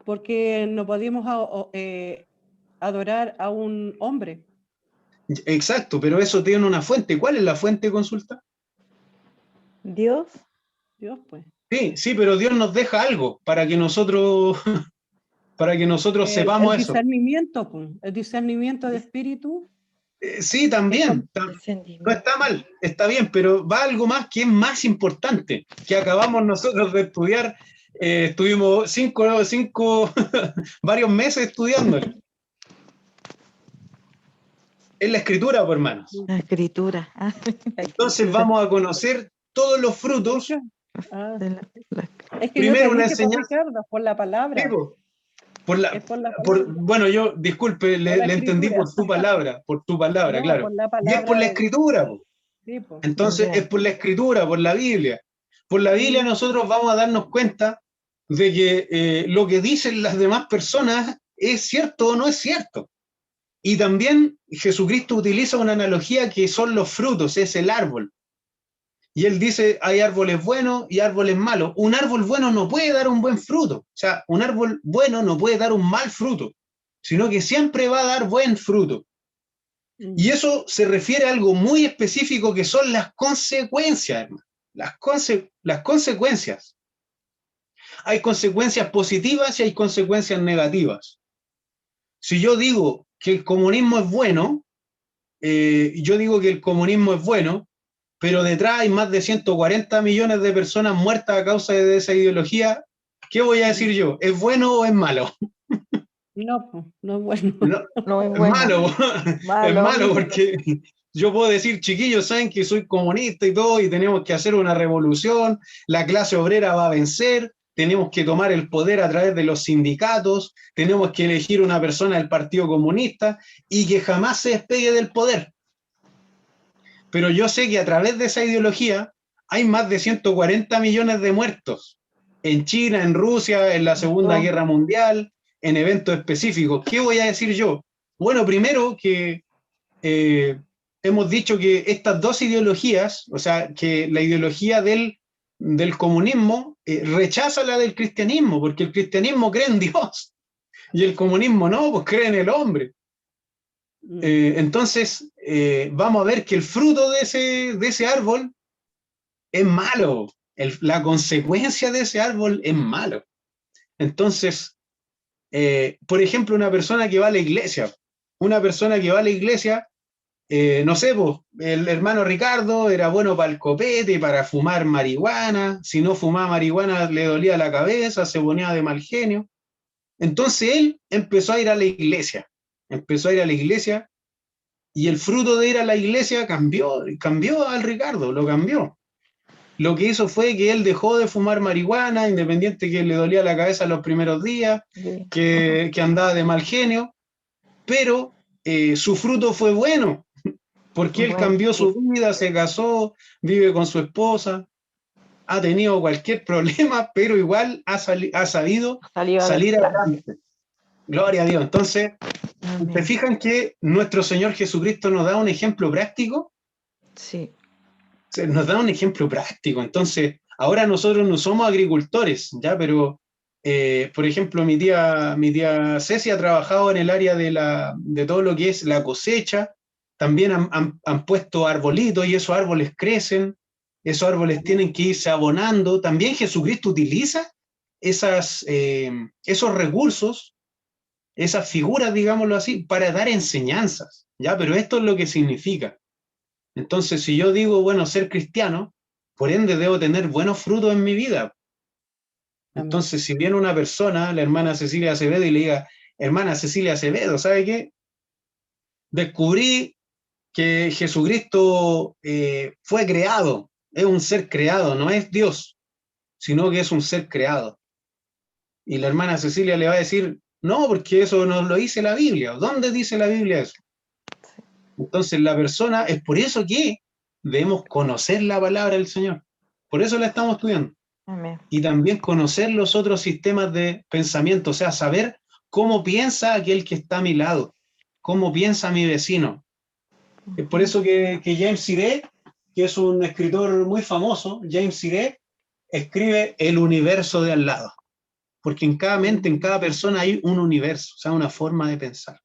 Porque no podemos adorar a un hombre. Exacto, pero eso tiene una fuente. ¿Cuál es la fuente, consulta? Dios. Dios, pues. Sí, pero Dios nos deja algo para que nosotros, para que nosotros sepamos El eso. discernimiento, pues. El discernimiento de espíritu. Sí, también, no está mal, está bien, pero va algo más que es más importante, que acabamos nosotros de estudiar, estuvimos varios meses estudiando. Es la escritura, pues, hermanos. La escritura. Entonces vamos a conocer todos los frutos. Ah, La- es que Primero yo te una dije, por enseñanza. Ricardo, por la palabra. Sí, por Es por la palabra. bueno, yo, disculpe, Por la le entendí escritura. por tu palabra, No, claro. por la Y es por palabra la de Dios. escritura, po. Sí, pues. Entonces Ya. es por la escritura, por la Biblia. Por la Biblia nosotros vamos a darnos cuenta de que lo que dicen las demás personas es cierto o no es cierto. Y también Jesucristo utiliza una analogía que son los frutos, es el árbol. Y él dice, hay árboles buenos y árboles malos. Un árbol bueno no puede dar un buen fruto. O sea, un árbol bueno no puede dar un mal fruto, sino que siempre va a dar buen fruto. Y eso se refiere a algo muy específico que son las consecuencias, hermano. Las consecuencias. Hay consecuencias positivas y hay consecuencias negativas. Si yo digo que el comunismo es bueno, yo digo que el comunismo es bueno, pero detrás hay más de 140 millones de personas muertas a causa de esa ideología, ¿qué voy a decir yo? ¿Es bueno o es malo? No, pues, no es bueno. No, No es es bueno. malo, es Malo. malo porque yo puedo decir, chiquillos, saben que soy comunista y todo, y tenemos que hacer una revolución, la clase obrera va a vencer, tenemos que tomar el poder a través de los sindicatos, tenemos que elegir una persona del Partido Comunista y que jamás se despegue del poder. Pero yo sé que a través de esa ideología hay más de 140 millones de muertos en China, en Rusia, en la Segunda Guerra Mundial, en eventos específicos. ¿Qué voy a decir yo? Bueno, primero que hemos dicho que estas dos ideologías, o sea, que la ideología del comunismo rechaza la del cristianismo, porque el cristianismo cree en Dios y el comunismo no, pues cree en el hombre. Entonces, vamos a ver que el fruto de ese árbol es malo. La consecuencia de ese árbol es malo. Entonces, por ejemplo, una persona que va a la iglesia, no sé, pues, el hermano Ricardo era bueno para el copete, para fumar marihuana, si no fumaba marihuana le dolía la cabeza, se ponía de mal genio. Entonces él empezó a ir a la iglesia, y el fruto de ir a la iglesia cambió al Ricardo, lo cambió. Lo que hizo fue que él dejó de fumar marihuana, independiente que le dolía la cabeza los primeros días, que andaba de mal genio, pero su fruto fue bueno, porque él cambió su vida, se casó, vive con su esposa, ha tenido cualquier problema, pero igual ha sabido salir adelante. Gloria a Dios. Entonces, ¿te fijan que nuestro Señor Jesucristo nos da un ejemplo práctico? Sí. Nos da un ejemplo práctico. Entonces, ahora nosotros no somos agricultores, ¿ya? Pero, por ejemplo, mi tía Ceci ha trabajado en el área de todo lo que es la cosecha. También han puesto arbolitos y esos árboles crecen. Esos árboles tienen que irse abonando. También Jesucristo utiliza esos recursos, esas figuras, digámoslo así, para dar enseñanzas, ¿ya? Pero esto es lo que significa. Entonces, si yo digo, bueno, ser cristiano, por ende debo tener buenos frutos en mi vida. Entonces, si viene una persona, la hermana Cecilia Acevedo, y le diga, hermana Cecilia Acevedo, ¿sabe qué? Descubrí que Jesucristo fue creado, es un ser creado, no es Dios, sino que es un ser creado. Y la hermana Cecilia le va a decir, No, porque eso no lo dice la Biblia. ¿Dónde dice la Biblia eso? Entonces la persona, es por eso que debemos conocer la palabra del Señor. Por eso la estamos estudiando. Amén. Y también conocer los otros sistemas de pensamiento, o sea, saber cómo piensa aquel que está a mi lado, cómo piensa mi vecino. Es por eso que James Sire, que es un escritor muy famoso, James Sire, escribe el universo de al lado. Porque en cada mente, en cada persona hay un universo, o sea, una forma de pensar.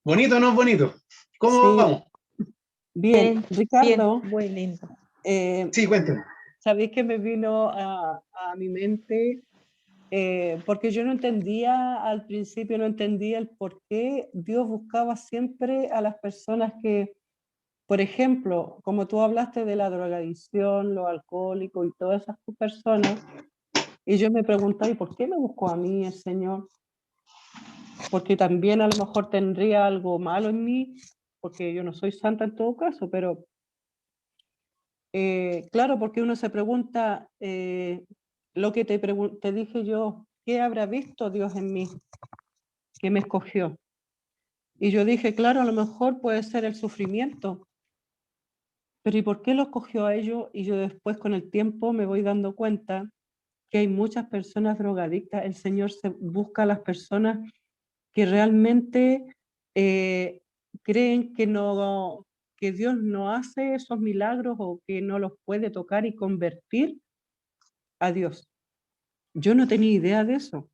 ¿Bonito o no es bonito? ¿Cómo Sí, vamos? bien. Ricardo, muy lindo. Sí, cuénteme. ¿sabéis que me vino a mi mente? Porque yo no entendía, al principio no entendía el por qué Dios buscaba siempre a las personas que, por ejemplo, como tú hablaste de la drogadicción, los alcohólicos y todas esas personas, y yo me preguntaba, ¿y por qué me buscó a mí el Señor? Porque también a lo mejor tendría algo malo en mí, porque yo no soy santa en todo caso, pero claro, porque uno se pregunta, lo que te dije yo, ¿qué habrá visto Dios en mí que me escogió? Y yo dije, claro, a lo mejor puede ser el sufrimiento, pero ¿y por qué lo escogió a ellos? Y yo después con el tiempo me voy dando cuenta que hay muchas personas drogadictas. El Señor se busca a las personas que realmente eh, creen que no, que Dios no hace esos milagros o que no los puede tocar y convertir a Dios. Yo no tenía idea de eso.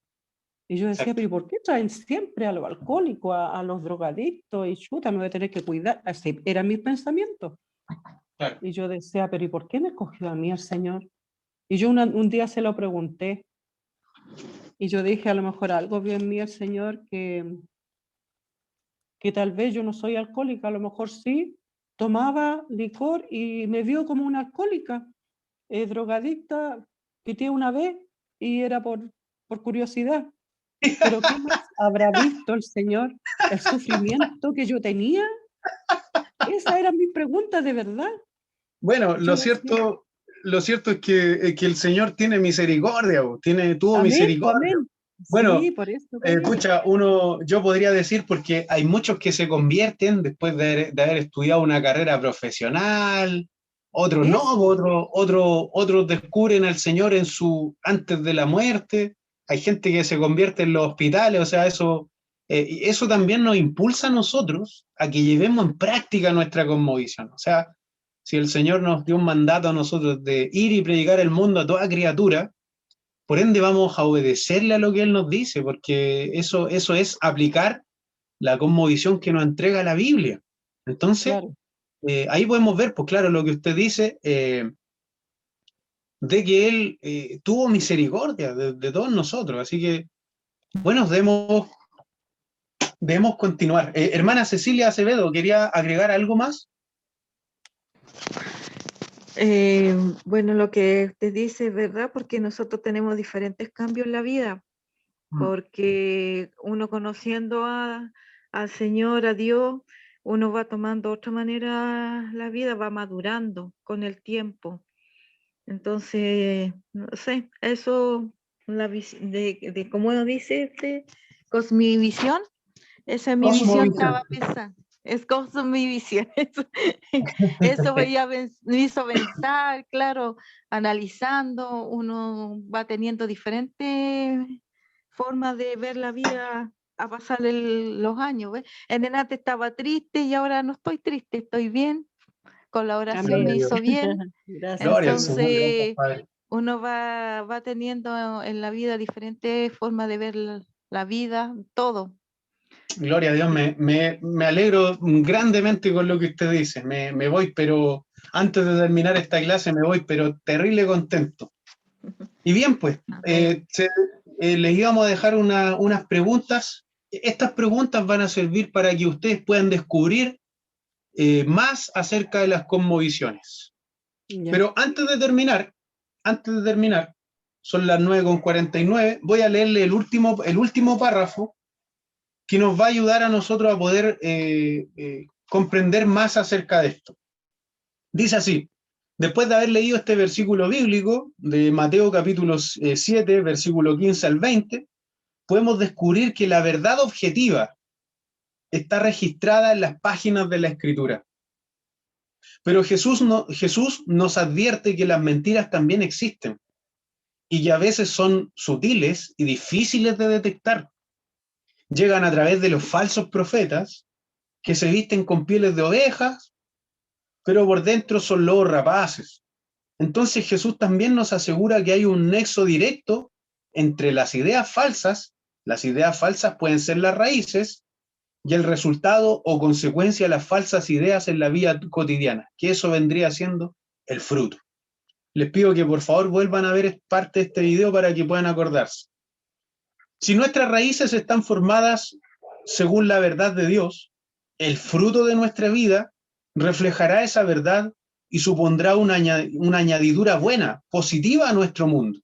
Y yo decía, Exacto. pero ¿y por qué traen siempre a los alcohólicos, a los drogadictos? Y chuta, me voy a tener que cuidar. Así eran mis pensamientos. Claro. Y yo decía, pero ¿y por qué me escogió a mí el Señor? Y yo un día se lo pregunté. Y yo dije, a lo mejor algo vio en mí el Señor que tal vez yo no soy alcohólica, a lo mejor sí, tomaba licor y me vio como una alcohólica, drogadicta, pité una vez y era por curiosidad. Pero ¿qué más habrá visto el Señor? ¿El sufrimiento que yo tenía? Esa era mi pregunta de verdad. Bueno, Yo decía, lo cierto es que el Señor tiene misericordia, tuvo amén, pues, misericordia. amén. Bueno, Sí, por eso te digo. pucha, yo podría decir, porque hay muchos que se convierten después de haber estudiado una carrera profesional, otros no, Eso, otros descubren al Señor antes de la muerte. Hay gente que se convierte en los hospitales, o sea, y eso también nos impulsa a nosotros a que llevemos en práctica nuestra cosmovisión. O sea, si el Señor nos dio un mandato a nosotros de ir y predicar el mundo a toda criatura, por ende vamos a obedecerle a lo que Él nos dice, porque eso es aplicar la cosmovisión que nos entrega la Biblia. Entonces, claro. ahí podemos ver, pues claro, lo que usted dice, de que Él tuvo misericordia de todos nosotros. Así que, bueno, debemos continuar. Hermana Cecilia Acevedo, ¿quería agregar algo más? Bueno, lo que usted dice es verdad, porque nosotros tenemos diferentes cambios en la vida, porque uno conociendo al Señor, a Dios, uno va tomando otra manera la vida, va madurando con el tiempo. Entonces, no sé, eso, de cómo dice este, cosmivisión, esa es mi visión, Cosmovisión. estaba pensando. Es cosmovisión. Eso me hizo pensar, claro, analizando, uno va teniendo diferentes formas de ver la vida a pasar los años. ¿Ves? En delante estaba triste y ahora no estoy triste, estoy bien. Con la oración Gloria me a Dios. hizo bien. Gracias, Gloria al Señor. Señor, gracias, Entonces, Padre. uno va teniendo en la vida diferentes formas de ver la vida, todo. Gloria a Dios, me alegro grandemente con lo que usted dice. Me voy, pero antes de terminar esta clase me voy, pero terrible contento. Y bien, pues, Amén. les íbamos a dejar unas preguntas. Estas preguntas van a servir para que ustedes puedan descubrir más acerca de las cosmovisiones. Ya. Pero antes de terminar, son las 9:49, voy a leerle el último párrafo que nos va a ayudar a nosotros a poder comprender más acerca de esto. Dice así: después de haber leído este versículo bíblico de Mateo capítulo 7, versículo 15 al 20, podemos descubrir que la verdad objetiva está registrada en las páginas de la Escritura. Pero Jesús nos advierte que las mentiras también existen y que a veces son sutiles y difíciles de detectar. Llegan a través de los falsos profetas que se visten con pieles de ovejas, pero por dentro son lobos rapaces. Entonces Jesús también nos asegura que hay un nexo directo entre las ideas falsas pueden ser las raíces, y el resultado o consecuencia de las falsas ideas en la vida cotidiana, que eso vendría siendo el fruto. Les pido que por favor vuelvan a ver parte de este video para que puedan acordarse. Si nuestras raíces están formadas según la verdad de Dios, el fruto de nuestra vida reflejará esa verdad y supondrá una añadidura buena, positiva a nuestro mundo.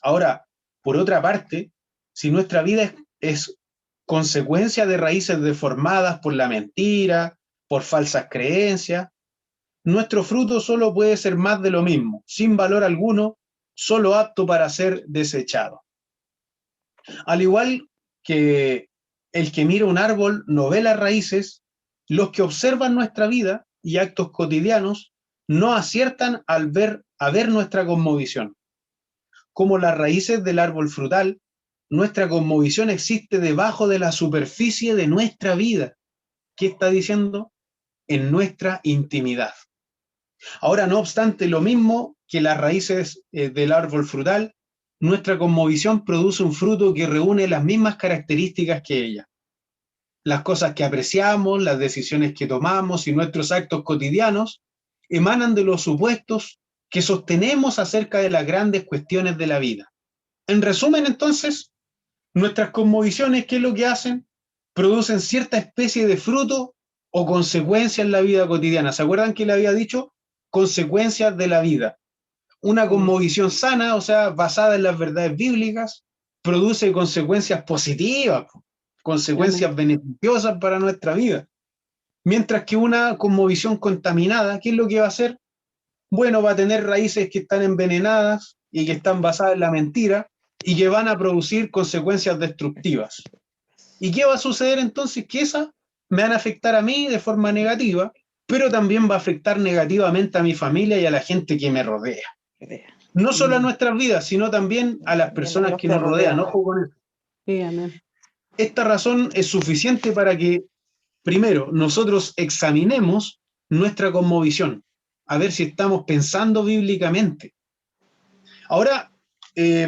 Ahora, por otra parte, si nuestra vida es consecuencia de raíces deformadas por la mentira, por falsas creencias, nuestro fruto solo puede ser más de lo mismo, sin valor alguno, solo apto para ser desechado. Al igual que el que mira un árbol no ve las raíces, los que observan nuestra vida y actos cotidianos no aciertan a ver nuestra cosmovisión. Como las raíces del árbol frutal, nuestra cosmovisión existe debajo de la superficie de nuestra vida. ¿Qué está diciendo? En nuestra intimidad. Ahora, no obstante, lo mismo que las raíces del árbol frutal, nuestra cosmovisión produce un fruto que reúne las mismas características que ella. Las cosas que apreciamos, las decisiones que tomamos y nuestros actos cotidianos emanan de los supuestos que sostenemos acerca de las grandes cuestiones de la vida. En resumen, entonces, nuestras cosmovisiones, ¿qué es lo que hacen? Producen cierta especie de fruto o consecuencia en la vida cotidiana. ¿Se acuerdan que le había dicho? Consecuencias de la vida. Una cosmovisión sana, o sea, basada en las verdades bíblicas, produce consecuencias positivas, consecuencias beneficiosas para nuestra vida. Mientras que una cosmovisión contaminada, ¿qué es lo que va a hacer? Bueno, va a tener raíces que están envenenadas y que están basadas en la mentira y que van a producir consecuencias destructivas. ¿Y qué va a suceder entonces? Que esas me van a afectar a mí de forma negativa, pero también va a afectar negativamente a mi familia y a la gente que me rodea. No solo a nuestras vidas, sino también a las personas que nos rodean. Ojo con eso. Sí, amén. Esta razón es suficiente para que, primero, nosotros examinemos nuestra cosmovisión, a ver si estamos pensando bíblicamente. Ahora,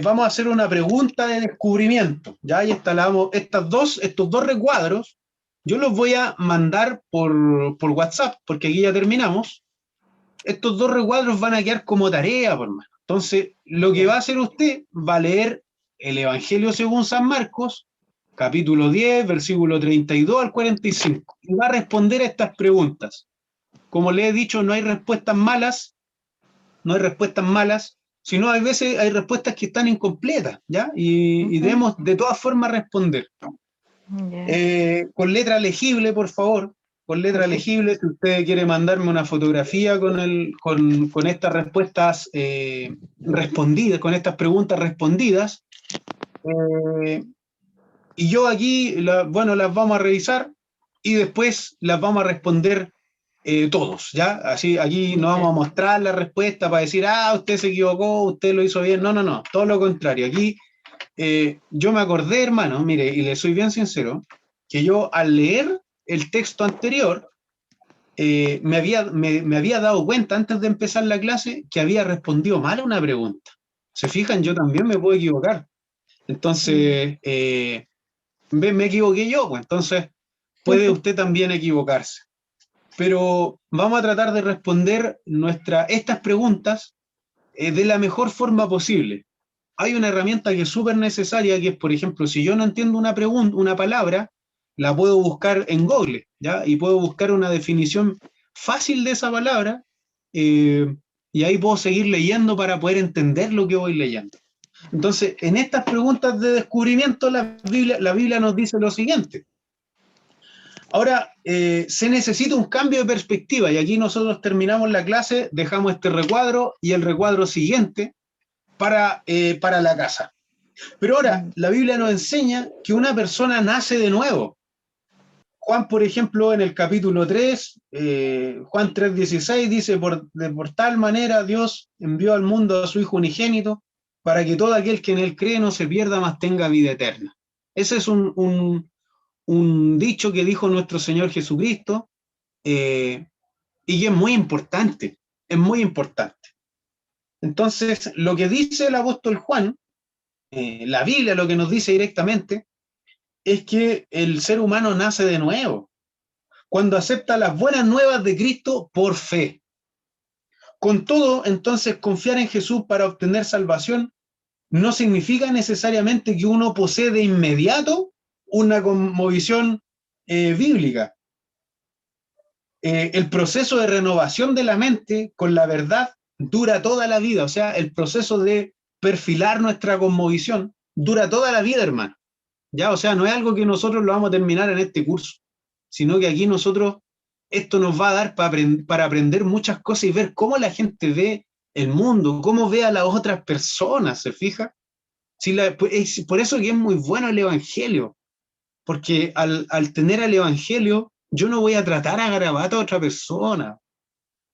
vamos a hacer una pregunta de descubrimiento. Ya ahí instalamos estos dos recuadros. Yo los voy a mandar por WhatsApp, porque aquí ya terminamos. Estos dos recuadros van a quedar como tarea, por más. Entonces, lo que va a hacer usted va a leer el Evangelio según San Marcos, capítulo 10, versículo 32 al 45, y va a responder a estas preguntas. Como le he dicho, no hay respuestas malas, sino hay veces hay respuestas que están incompletas, ¿ya? Y debemos de todas formas responder. Con letra legible, por favor, con letra legible, si usted quiere mandarme una fotografía con estas respuestas respondidas, con estas preguntas respondidas, y yo aquí, las vamos a revisar y después las vamos a responder todos, ¿ya? Así, aquí no vamos a mostrar la respuesta para decir, usted se equivocó, usted lo hizo bien. No, todo lo contrario. Aquí yo me acordé, hermano, mire, y le soy bien sincero, que yo al leer el texto anterior, me había dado cuenta antes de empezar la clase que había respondido mal a una pregunta. ¿Se fijan? Yo también me puedo equivocar. Entonces, me equivoqué yo, pues entonces puede usted también equivocarse. Pero vamos a tratar de responder estas preguntas de la mejor forma posible. Hay una herramienta que es súper necesaria, que es, por ejemplo, si yo no entiendo una palabra, la puedo buscar en Google, ¿ya? Y puedo buscar una definición fácil de esa palabra, y ahí puedo seguir leyendo para poder entender lo que voy leyendo. Entonces, en estas preguntas de descubrimiento, la Biblia nos dice lo siguiente. Ahora, se necesita un cambio de perspectiva, y aquí nosotros terminamos la clase, dejamos este recuadro y el recuadro siguiente para la casa. Pero ahora, la Biblia nos enseña que una persona nace de nuevo. Juan, por ejemplo, en el capítulo 3, Juan 3:16 dice, por tal manera Dios envió al mundo a su Hijo unigénito para que todo aquel que en él cree no se pierda, mas tenga vida eterna. Ese es un dicho que dijo nuestro Señor Jesucristo, y que es muy importante, es muy importante. Entonces, lo que dice el apóstol Juan, la Biblia lo que nos dice directamente, es que el ser humano nace de nuevo, cuando acepta las buenas nuevas de Cristo por fe. Con todo, entonces, confiar en Jesús para obtener salvación no significa necesariamente que uno posee de inmediato una cosmovisión bíblica. El proceso de renovación de la mente con la verdad dura toda la vida, o sea, el proceso de perfilar nuestra cosmovisión dura toda la vida, hermano. Ya, o sea, no es algo que nosotros lo vamos a terminar en este curso, sino que aquí nosotros, esto nos va a dar para aprender muchas cosas y ver cómo la gente ve el mundo, cómo ve a las otras personas, ¿se fija? Por eso que es muy bueno el Evangelio, porque al tener el Evangelio, yo no voy a tratar a garabato a otra persona,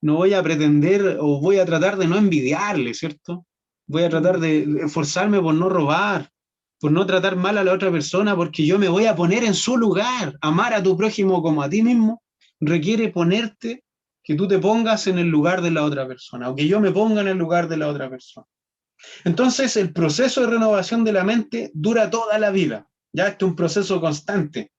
no voy a pretender o voy a tratar de no envidiarle, ¿cierto? Voy a tratar de esforzarme por no robar, por no tratar mal a la otra persona, porque yo me voy a poner en su lugar. Amar a tu prójimo como a ti mismo requiere ponerte, que tú te pongas en el lugar de la otra persona, o que yo me ponga en el lugar de la otra persona. Entonces, el proceso de renovación de la mente dura toda la vida. Ya este es un proceso constante.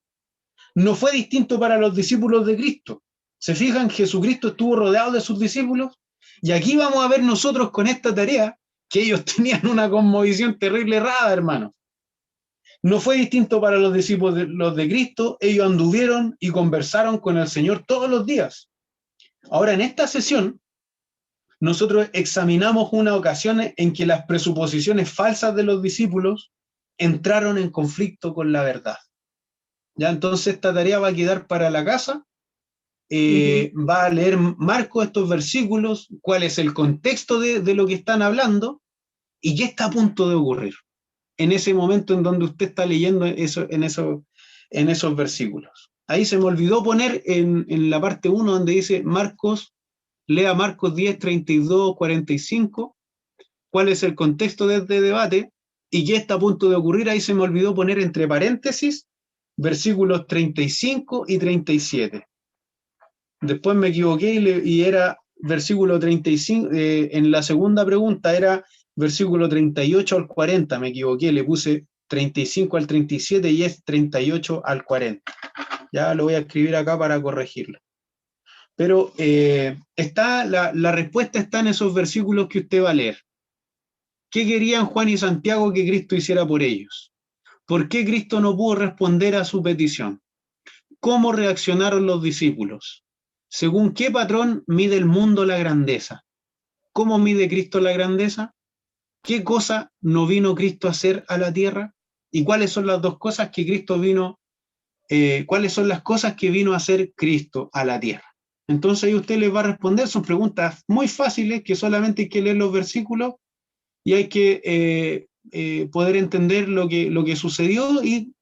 No fue distinto para los discípulos de Cristo. ¿Se fijan? Jesucristo estuvo rodeado de sus discípulos y aquí vamos a ver nosotros con esta tarea que ellos tenían una cosmovisión terrible errada, hermano. No fue distinto para los discípulos de Cristo, ellos anduvieron y conversaron con el Señor todos los días. Ahora, en esta sesión, nosotros examinamos una ocasión en que las presuposiciones falsas de los discípulos entraron en conflicto con la verdad. Ya, entonces esta tarea va a quedar para la casa. Va a leer Marcos estos versículos, cuál es el contexto de lo que están hablando y qué está a punto de ocurrir en ese momento en donde usted está leyendo en esos versículos. Ahí se me olvidó poner en la parte 1 donde dice Marcos, lea Marcos 10, 32, 45, cuál es el contexto de este debate y qué está a punto de ocurrir. Ahí se me olvidó poner entre paréntesis versículos 35 y 37. Después me equivoqué y era versículo 35, en la segunda pregunta era versículo 38 al 40, me equivoqué, le puse 35 al 37 y es 38 al 40. Ya lo voy a escribir acá para corregirlo. Pero la respuesta está en esos versículos que usted va a leer. ¿Qué querían Juan y Santiago que Cristo hiciera por ellos? ¿Por qué Cristo no pudo responder a su petición? ¿Cómo reaccionaron los discípulos? ¿Según qué patrón mide el mundo la grandeza? ¿Cómo mide Cristo la grandeza? ¿Qué cosa no vino Cristo a hacer a la tierra? ¿Y cuáles son las dos cosas que Cristo vino, cuáles son las cosas que vino a hacer Cristo a la tierra? Entonces ahí usted les va a responder, son preguntas muy fáciles que solamente hay que leer los versículos y hay que poder entender lo que sucedió y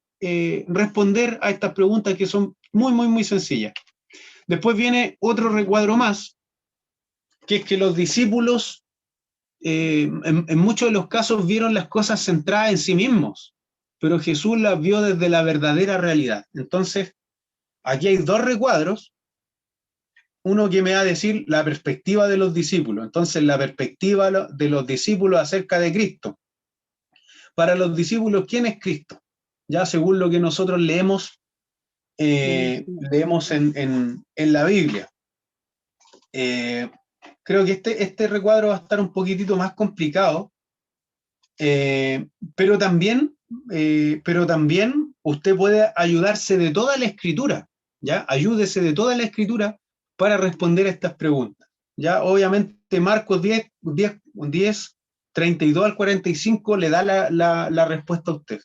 responder a estas preguntas que son muy, muy, muy sencillas. Después viene otro recuadro más, que es que los discípulos en muchos de los casos vieron las cosas centradas en sí mismos, pero Jesús las vio desde la verdadera realidad. Entonces, aquí hay dos recuadros, uno que me va a decir la perspectiva de los discípulos, entonces la perspectiva de los discípulos acerca de Cristo. Para los discípulos, ¿quién es Cristo? Ya según lo que nosotros leemos en la Biblia. Creo que este recuadro va a estar un poquitito más complicado, pero también usted puede ayudarse de toda la escritura, ¿ya? Ayúdese de toda la escritura para responder a estas preguntas, ¿ya? Obviamente Marcos 10, 32 al 45 le da la respuesta a usted.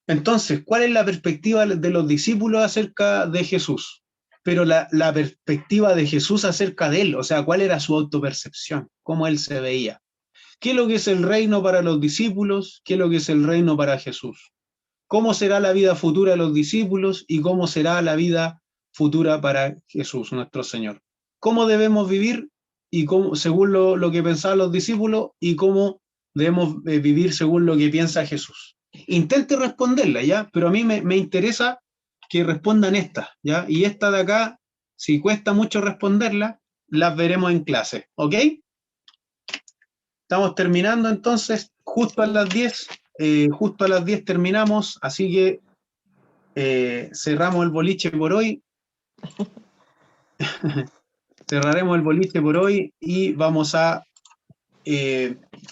Entonces, ¿cuál es la perspectiva de los discípulos acerca de Jesús? Pero la perspectiva de Jesús acerca de él, o sea, ¿cuál era su autopercepción? ¿Cómo él se veía? ¿Qué es lo que es el reino para los discípulos? ¿Qué es lo que es el reino para Jesús? ¿Cómo será la vida futura de los discípulos y cómo será la vida futura para Jesús, nuestro Señor? ¿Cómo debemos vivir y cómo, según lo que pensaban los discípulos y cómo debemos vivir según lo que piensa Jesús? Intente responderla, ¿ya? Pero a mí me interesa que respondan estas, ¿ya? Y esta de acá, si cuesta mucho responderla, las veremos en clase, ¿ok? Estamos terminando entonces, justo a las 10, justo a las 10 terminamos, así que cerramos el boliche por hoy. Cerraremos el boliche por hoy y vamos a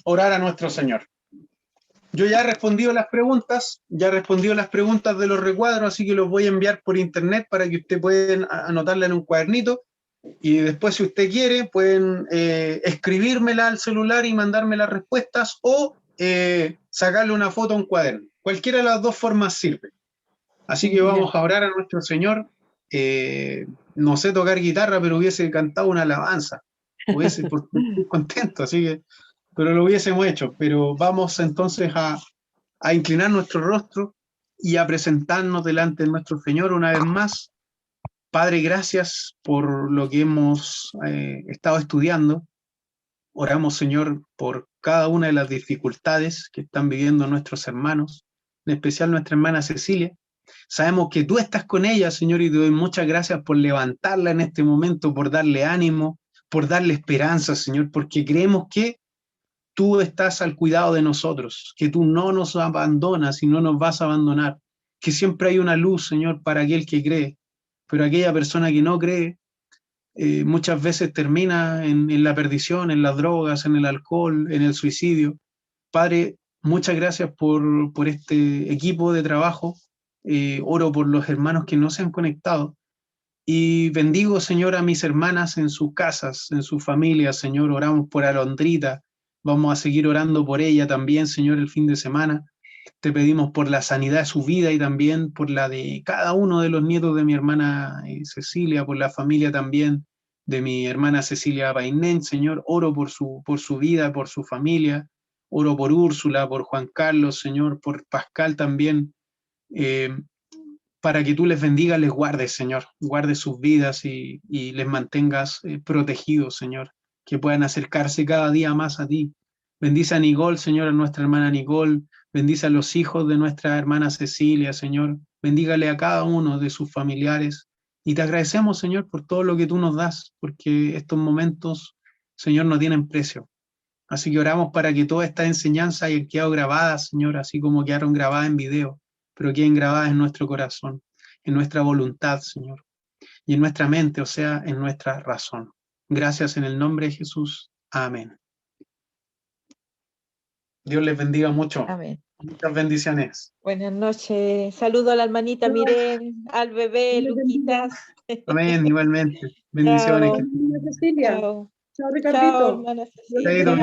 orar a nuestro Señor. Yo ya he respondido las preguntas, de los recuadros, así que los voy a enviar por internet para que usted pueda anotarla en un cuadernito. Y después, si usted quiere, pueden escribírmela al celular y mandarme las respuestas o sacarle una foto a un cuaderno. Cualquiera de las dos formas sirve. Así que vamos a orar a nuestro Señor. No sé tocar guitarra, pero hubiese cantado una alabanza. Hubiese, porque estoy contento, así que, pero lo hubiésemos hecho. Pero vamos entonces a inclinar nuestro rostro y a presentarnos delante de nuestro Señor una vez más. Padre, gracias por lo que hemos estado estudiando. Oramos, Señor, por cada una de las dificultades que están viviendo nuestros hermanos, en especial nuestra hermana Cecilia. Sabemos que tú estás con ella, Señor, y te doy muchas gracias por levantarla en este momento, por darle ánimo, por darle esperanza, Señor, porque creemos que tú estás al cuidado de nosotros, que tú no nos abandonas y no nos vas a abandonar, que siempre hay una luz, Señor, para aquel que cree. Pero aquella persona que no cree muchas veces termina en la perdición, en las drogas, en el alcohol, en el suicidio. Padre, muchas gracias por este equipo de trabajo. Oro por los hermanos que no se han conectado y bendigo, Señor, a mis hermanas en sus casas, en sus familias, Señor. Oramos por Alondrita, vamos a seguir orando por ella también, Señor, el fin de semana. Te pedimos por la sanidad de su vida y también por la de cada uno de los nietos de mi hermana Cecilia, por la familia también de mi hermana Cecilia Painén, Señor. Oro por su vida, por su familia. Oro por Úrsula, por Juan Carlos, Señor, por Pascal también. Para que tú les bendigas, les guardes, Señor. Guardes sus vidas y les mantengas protegidos, Señor. Que puedan acercarse cada día más a ti. Bendice a Nicole, Señor, a nuestra hermana Nicole. Bendice a los hijos de nuestra hermana Cecilia, Señor. Bendígale a cada uno de sus familiares. Y te agradecemos, Señor, por todo lo que tú nos das, porque estos momentos, Señor, no tienen precio. Así que oramos para que todas estas enseñanzas hayan quedado grabadas, Señor, así como quedaron grabadas en video, pero queden grabadas en nuestro corazón, en nuestra voluntad, Señor, y en nuestra mente, o sea, en nuestra razón. Gracias en el nombre de Jesús. Amén. Dios les bendiga mucho. Amén. Muchas bendiciones. Buenas noches. Saludo a la hermanita Miren, al bebé, Luquitas. Amén, igualmente. Bendiciones. Chao. Cecilia. Chao. Chao, Chao, Ricardito. hermana Dios les Cecilia.